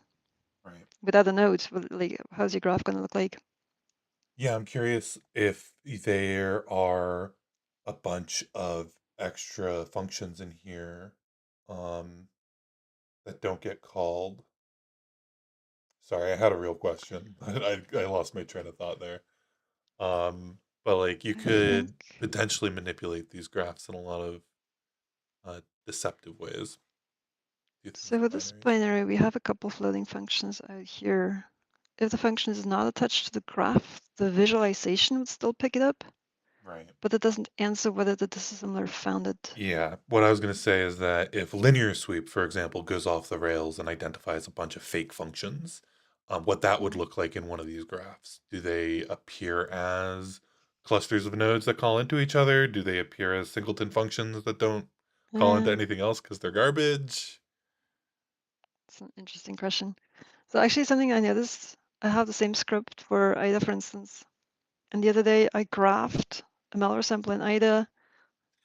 Right. Without a node, like how's your graph gonna look like? Yeah, I'm curious if there are a bunch of extra functions in here um, that don't get called. Sorry, I had a real question. I lost my train of thought there. But like you I think could potentially manipulate these graphs in a lot of deceptive ways using so. some With this binaries. binary, we have a couple floating functions out here. If the function is not attached to the graph, the visualization would still pick it up, Right. but it doesn't answer whether the disassembler found it. Yeah, what I was going to say is that if linear sweep, for example, goes off the rails and identifies a bunch of fake functions, what that would Mhm. look like in one of these graphs. Do they appear as clusters of nodes that call into each other? Do they appear as singleton functions that don't call into Uh, anything else because they're garbage? it's an interesting question. So actually something I noticed, I have the same script for IDA, for instance. And the other day I graphed a malware sample in IDA,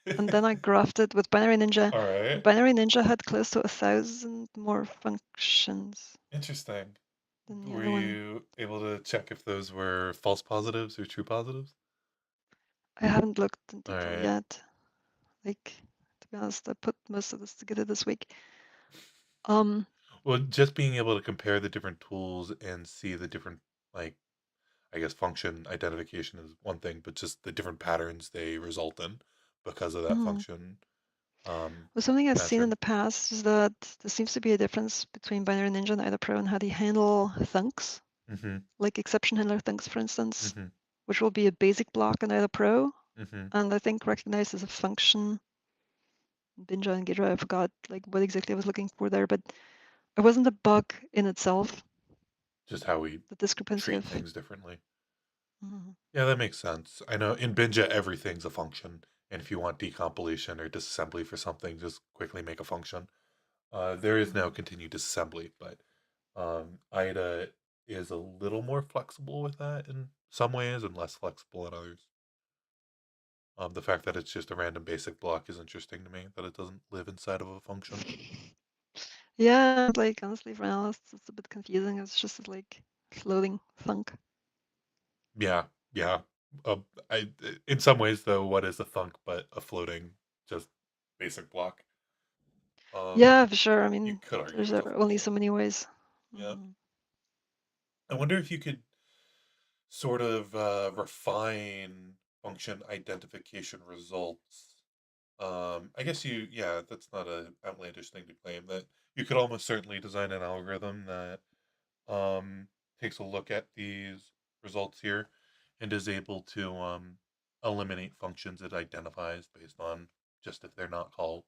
and then I graphed it with Binary Ninja. All And right. Binary Ninja had close to 1,000 more functions Interesting. than the Were other one. you able to check if those were false positives or true positives? I haven't looked in All detail right. yet. Like, to be honest, I put most of this together this week. Um, Well, just being able to compare the different tools and see the different, like, I guess function identification is one thing, but just the different patterns they result in because of that mhm. function Well, something I've seen in matching. the past is that there seems to be a difference between Binary Ninja and IDA Pro and how they handle thunks, Mm-hmm. like exception handler thunks, for instance, Mm-hmm. which will be a basic block in IDA Pro, Mm-hmm. and I think recognized as a function. Binja and Ghidra, I forgot like what exactly I was looking for there, but it wasn't a bug in itself, Just how we the discrepancy treat of. things differently. Mhm. Yeah, that makes sense. I know in Binja everything's a function, and if you want decompilation or disassembly for something, just quickly make a function. There is now Mhm. continued disassembly, but IDA is a little more flexible with that in some ways and less flexible in others. The fact that it's just a random basic block is interesting to me, that it doesn't live inside of a function. Yeah, like honestly, for analysts, it's a bit confusing. It's just like floating thunk. Yeah, yeah. Uh, in some ways, though, what is a thunk but a floating, just basic block? Yeah, for sure. I You mean, could argue there's it's a only so function. many ways. Yeah. Mhm. I wonder if you could sort of refine function identification results. I guess yeah, that's not an outlandish thing to claim. That you could almost certainly design an algorithm that takes a look at these results here and is able to eliminate functions it identifies based on just if they're not called,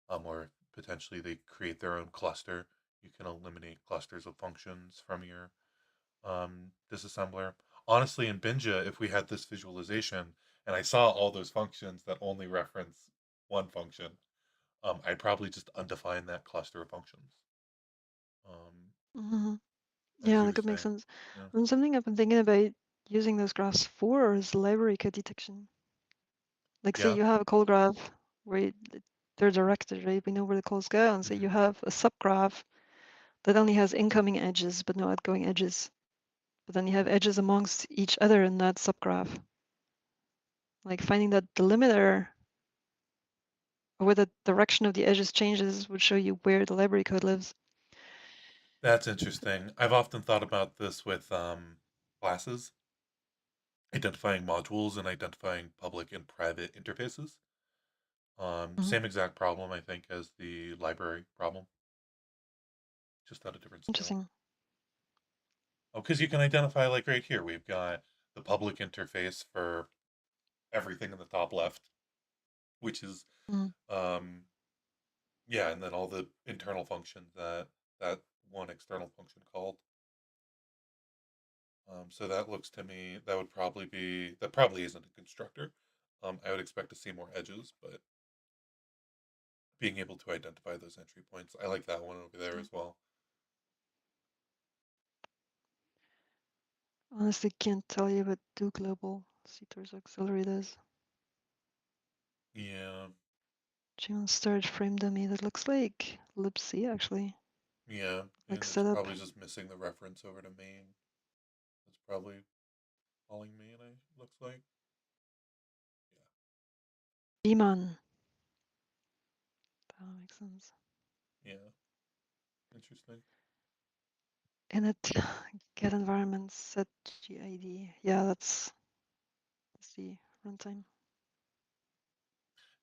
or potentially they create their own cluster. You can eliminate clusters of functions from your disassembler. Honestly, in Binja, if we had this visualization and I saw all those functions that only reference one function, I'd probably just undefine that cluster of functions, Mhm. as Yeah, you that were could make saying. sense. Yeah. And something I've been thinking about using those graphs for is library code detection. Like, say Yeah. you have a call graph where they're directed, right? We know where the calls go, and say Hmm. you have a subgraph that only has incoming edges but no outgoing edges. But then you have edges amongst each other in that subgraph. Like finding that delimiter or where the direction of the edges changes would show you where the library code lives. That's interesting. I've often thought about this with classes, identifying modules and identifying public and private interfaces. Mhm. Same exact problem, I think, as the library problem, just at a different scale. Interesting. Oh, because you can identify, like right here, we've got the public interface for everything in the top left, which is, Mm. um, yeah, and then all the internal functions that that one external function called. So that looks to me that would probably be that probably isn't a constructor. I would expect to see more edges, but being able to identify those entry points, I like that one over there Yeah. as well. Honestly, can't tell you what do global CTOR's auxiliary does. Yeah, Gene storage frame dummy. That looks like libc actually. yeah, Like and it's setup. probably just missing the reference over to main. It's probably calling main. I looks like. Bman. That makes sense. Yeah, yeah, interesting. Init get environment set gid. Yeah, that's the runtime.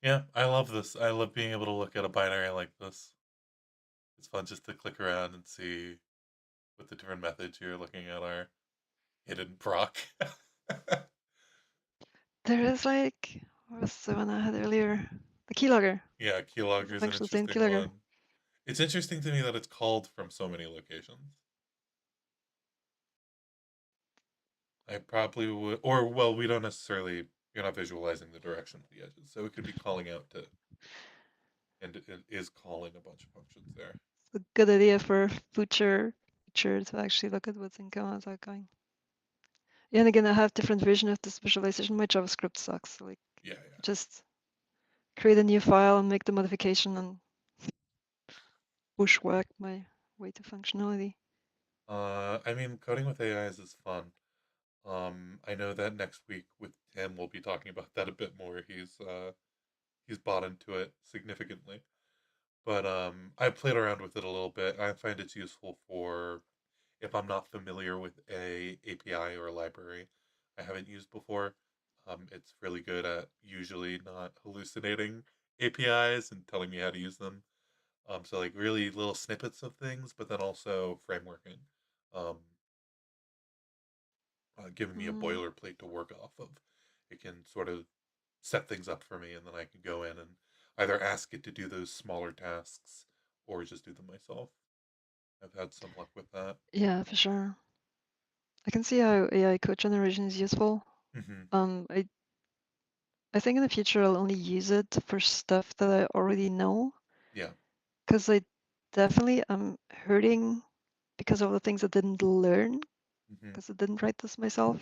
Yeah, I love this. I love being able to look at a binary like this. It's fun just to click around and see what the different methods you're looking at are. Hidden proc. There is like what was the one I had earlier? The keylogger. Yeah, It's keylogger a is an functional state interesting keylogger. one. It's interesting to me that it's called from so many locations. I probably would, or well, we don't necessarily. You're not visualizing the direction of the edges, so it could be calling out to, and it is calling a bunch of functions there. It's a good idea for future to actually look at what's incoming and outgoing. Yeah, and again, I have different version of this visualization. My JavaScript sucks. So like, Yeah, just create a new file and make the modification and bushwhack my way to functionality. yeah. I mean, coding with AIs is fun. I know that next week with Tim, we'll be talking about that a bit more. He's bought into it significantly. But I played around with it a little bit. I find it's useful for if I'm not familiar with a API or a library I haven't used before. It's really good at usually not hallucinating APIs and telling me how to use them. So like really little snippets of things, but then also frameworking. Um, Giving me a Mm. boilerplate to work off of. It can sort of set things up for me, and then I can go in and either ask it to do those smaller tasks or just do them myself. I've had some luck with that. Yeah, for sure. I can see how AI code generation is useful. Hmm. I think in the future I'll only use it for stuff that I already know, Yeah. because I definitely am hurting because of the things I didn't learn, Hmm. because I didn't write this myself.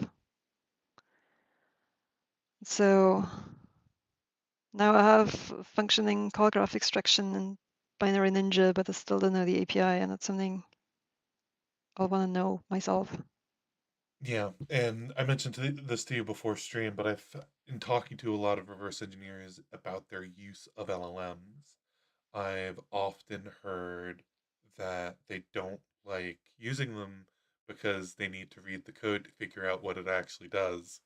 So now I have functioning call graph extraction and binary ninja, but I still don't know the API, and that's something I'll want to know myself. Yeah, and I mentioned this to you before stream, but in talking to a lot of reverse engineers about their use of LLMs, I've often heard that they don't like using them because they need to read the code to figure out what it actually does.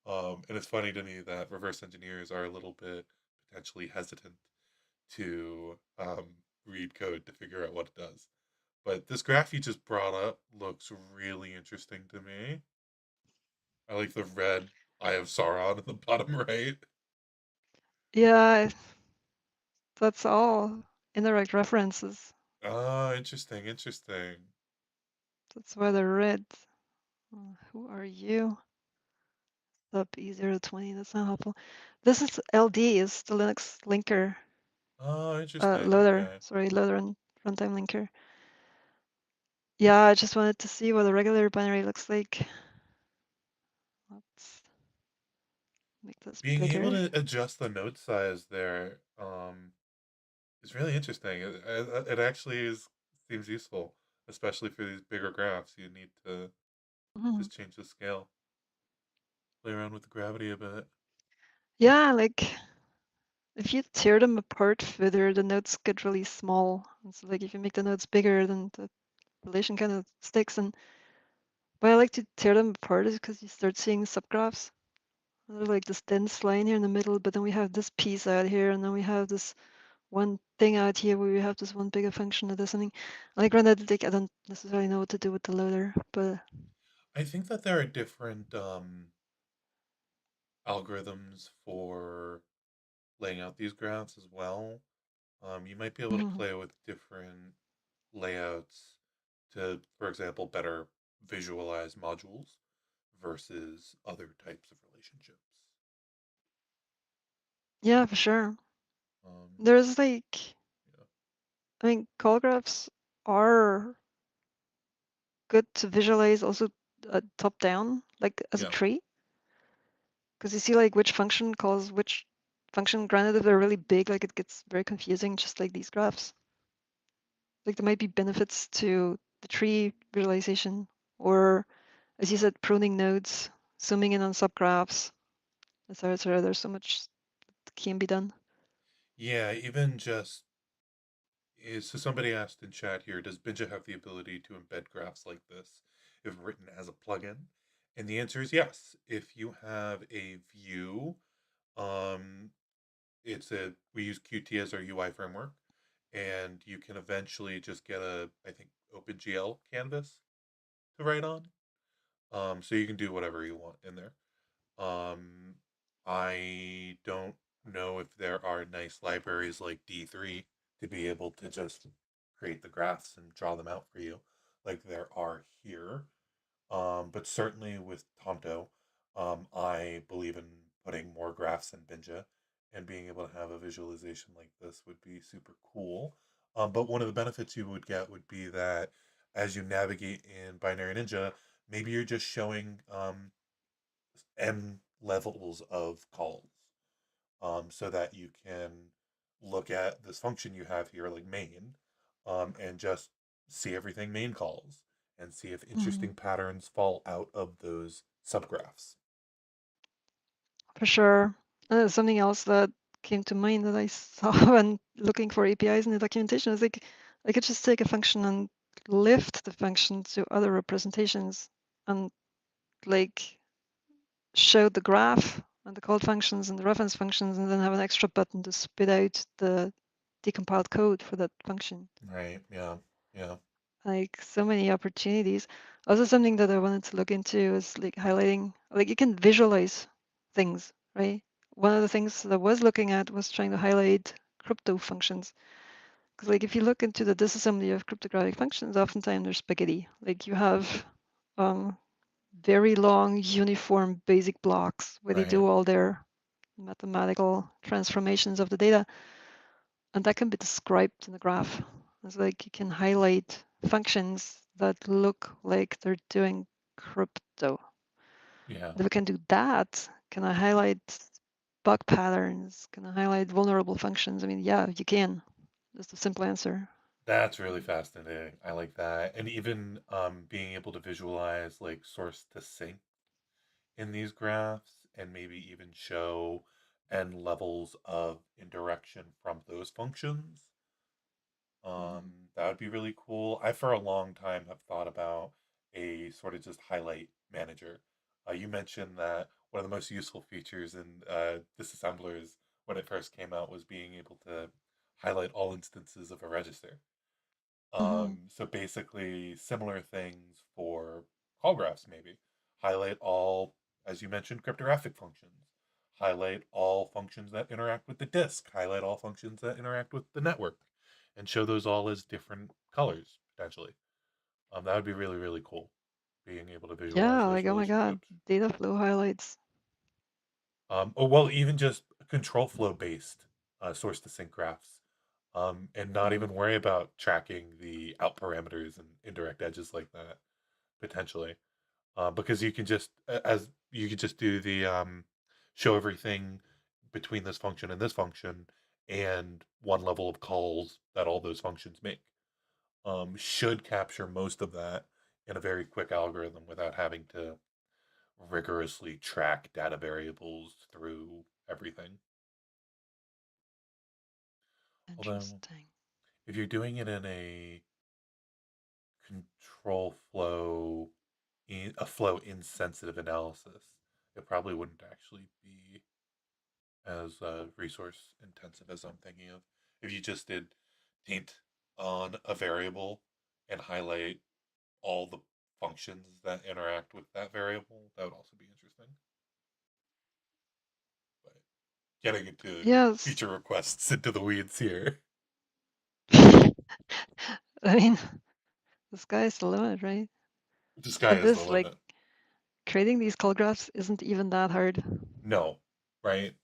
And it's funny to me that reverse engineers are a little bit potentially hesitant to read code to figure out what it does. But this graph you just brought up looks really interesting to me. I like the red Eye of Sauron in the bottom right. Yeah, that's all indirect references. Oh, interesting, interesting. That's why they're red. Who are you? Sub E020, that's not helpful. This is LD, is the Linux linker, Oh, interesting. loader, Okay. sorry, loader and runtime linker. Yeah, I just wanted to see what a regular binary looks like. Let's make this Being able bigger. to adjust the node size there is really interesting. It actually seems useful, especially for these bigger graphs. You need to Mhm. just change the scale, play around with the gravity a bit. Yeah, like if you tear them apart further, the nodes get really small. And so like if you make the nodes bigger, then the relation kind of sticks. And why I like to tear them apart is because you start seeing subgraphs. There's like this dense line here in the middle, but then we have this piece out here, and then we have this one thing out here where we have this one bigger function that does something. Like granted, like I don't necessarily know what to do with the loader, but I think that there are different algorithms for laying out these graphs as well. You might be able to mhm. play with different layouts to, for example, better visualize modules versus other types of relationships. Yeah, for sure. Um, There's like, yeah, I mean, call graphs are good to visualize also top down, like as a yeah, tree, because you see like which function calls which function. Granted, if they're really big, like it gets very confusing, just like these graphs. Like there might be benefits to the tree visualization, or as you said, pruning nodes, zooming in on subgraphs, etc., etc. There's so much that can be done. yeah. Even just so somebody asked in chat here, does Binja have the ability to embed graphs like this if written as a plugin? And the answer is yes. If you have a view, um, we use Qt as our UI framework, and you can eventually just get I think OpenGL canvas to write on. So you can do whatever you want in there. Um, I don't know if there are nice libraries like D3 to be able to just create the graphs and draw them out for you, like there are here. But certainly with Tonto, I believe in putting more graphs in Binja, and being able to have a visualization like this would be super cool. But one of the benefits you would get would be that as you navigate in Binary Ninja, maybe you're just showing n levels of calls, so that you can look at this function you have here, like main, and just see everything main calls and see if Mhm. interesting patterns fall out of those subgraphs. For sure. Something else that came to mind that I saw when looking for APIs in the documentation is like I could just take a function and lift the function to other representations and like show the graph and the called functions and the reference functions and then have an extra button to spit out the decompiled code for that function. Right. Yeah. Yeah. Like so many opportunities. Also something that I wanted to look into is like highlighting, like you can visualize things, right? One of the things that I was looking at was trying to highlight crypto functions. Because like if you look into the disassembly of cryptographic functions, oftentimes they're spaghetti. Like you have um, very long uniform basic blocks where they Right. do all their mathematical transformations of the data, and that can be described in the graph. It's like you can highlight functions that look like they're doing crypto. Yeah. And if we can do that, can I highlight bug patterns? Can I highlight vulnerable functions? I mean, yeah, you can. Just a simple answer. That's really fascinating. I like that. And even being able to visualize like source to sink in these graphs and maybe even show n levels of indirection from those functions. Mhm. That would be really cool. I, for a long time, have thought about a sort of just highlight manager. You mentioned that one of the most useful features in disassemblers when it first came out was being able to highlight all instances of a register. Mhm. So basically, similar things for call graphs, maybe. Highlight all, as you mentioned, cryptographic functions. Highlight all functions that interact with the disk. Highlight all functions that interact with the network, and show those all as different colors, potentially. That would be really, really cool, being able to visualize Yeah, those like oh my god, relationships. data flow highlights. Or well, even just control flow based source to sync graphs, and not Mhm. even worry about tracking the out parameters and indirect edges like that potentially, because you can just as you can just do the show everything between this function and this function and one level of calls that all those functions make. Should capture most of that in a very quick algorithm without having to rigorously track data variables through everything. Although, Interesting. if you're doing it in a control flow, a flow insensitive analysis, it probably wouldn't actually be as resource intensive as I'm thinking of. If you just did paint on a variable and highlight all the functions that interact with that variable, that would also be interesting. But getting into Yes. feature requests into the weeds here. I mean, the sky's the limit, right? The sky And is the this, like, limit. creating these call graphs isn't even that hard. No, right?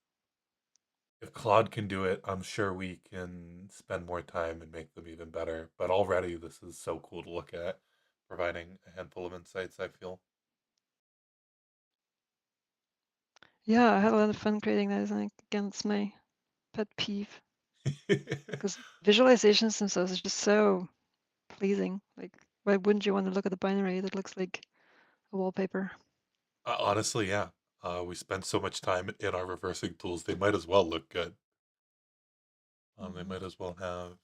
If Claude can do it, I'm sure we can spend more time and make them even better. But already, this is so cool to look at, providing a handful of insights, I feel. Yeah, I had a lot of fun creating those, and again, it's my pet peeve because visualizations themselves are just so pleasing. Like, why wouldn't you want to look at the binary that looks like a wallpaper? Honestly, yeah. We spend so much time in our reversing tools, they might as well look good. They Mhm. might as well have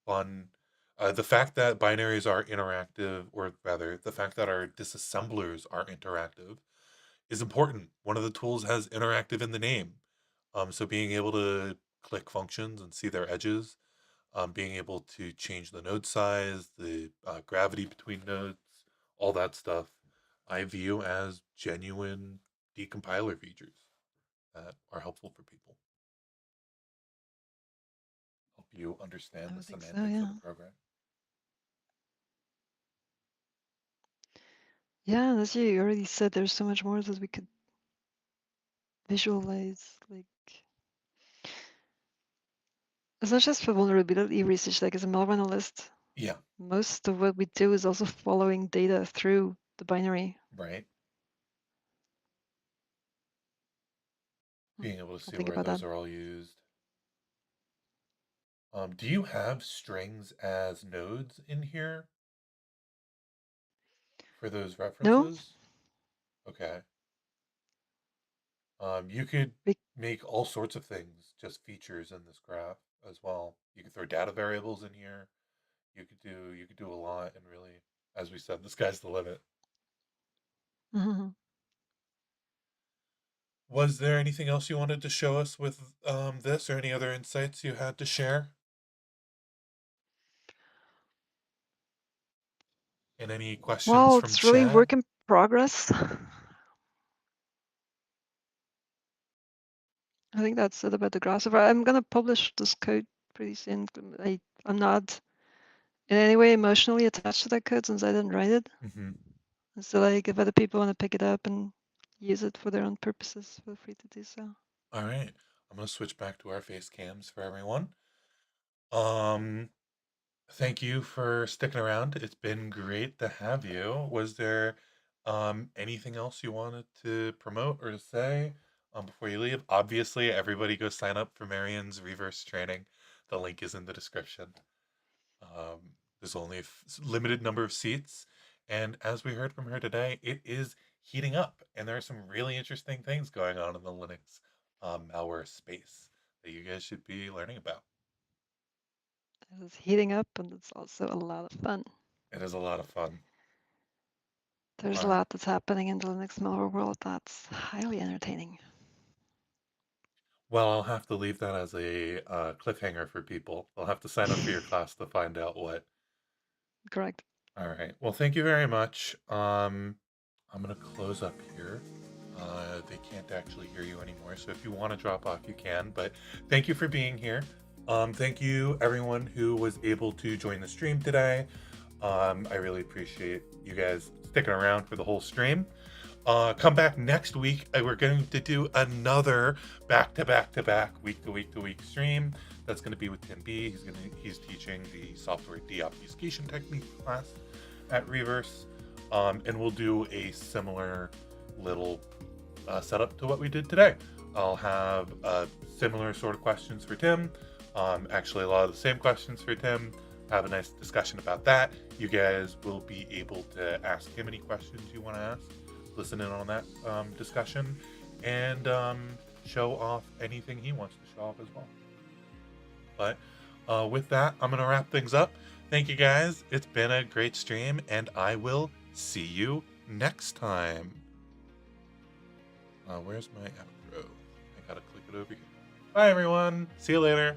fun. The fact that binaries are interactive, or rather, the fact that our disassemblers are interactive, is important. One of the tools has interactive in the name. So being able to click functions and see their edges, being able to change the node size, the gravity between nodes, all that stuff, I view as genuine decompiler features that are helpful for people. Help you understand I the would think so, semantics of yeah. the program. Yeah, and as you already said, there's so much more that we could visualize. Like, it's not just for vulnerability research, like as a malware analyst, Yeah, most of what we do is also following data through the binary. right. Hmm, Being able to I'll see think where about that. those are all used. Do you have strings as nodes in here for those No? references? Okay. You could Be- make all sorts of things just features in this graph as well. You could throw data variables in here. You could do a lot, and really, as we said, the sky's the limit. Mhm. Was there anything else you wanted to show us with this, or any other insights you had to share? And any questions Well, from it's really chat? work in progress. I think that's it about the grasshopper. I'm gonna publish this code pretty soon. I'm not in any way emotionally attached to that code since I didn't write it. Mm-hmm. And so like if other people want to pick it up and use it for their own purposes, feel free to do so. All right. I'm gonna switch back to our face cams for everyone. Um, Thank you for sticking around. It's been great to have you. Was there anything else you wanted to promote or to say before you leave? Obviously, everybody go sign up for Marion's reverse training. The link is in the description. Um, there's only a limited number of seats, and as we heard from her today, it is heating up, and there are some really interesting things going on in the Linux malware space that you guys should be learning about. It's heating up, and it's also a lot of fun. It is a lot of fun. There's a All right. lot that's happening in the Linux malware world that's highly entertaining. Well, I'll have to leave that as a cliffhanger for people. They'll have to sign up for your class to find out what. Correct. All right. Well, thank you very much. I'm gonna close up here. They can't actually hear you anymore, so if you want to drop off, you can. But thank you for being here. Thank you everyone who was able to join the stream today. I really appreciate you guys sticking around for the whole stream. Come back next week. We're going to do another back-to-back-to-back, week-to-week-to-week stream. That's going to be with Tim B. He's teaching the software de-obfuscation technique class at Reverse, and we'll do a similar little setup to what we did today. I'll have similar sort of questions for Tim. Actually, a lot of the same questions for Tim. Have a nice discussion about that. You guys will be able to ask him any questions you want to ask. Listen in on that discussion, and show off anything he wants to show off as well. But with that, I'm going to wrap things up. Thank you guys. It's been a great stream, and I will see you next time. Where's my outro? I gotta click it over here. Bye, everyone. See you later.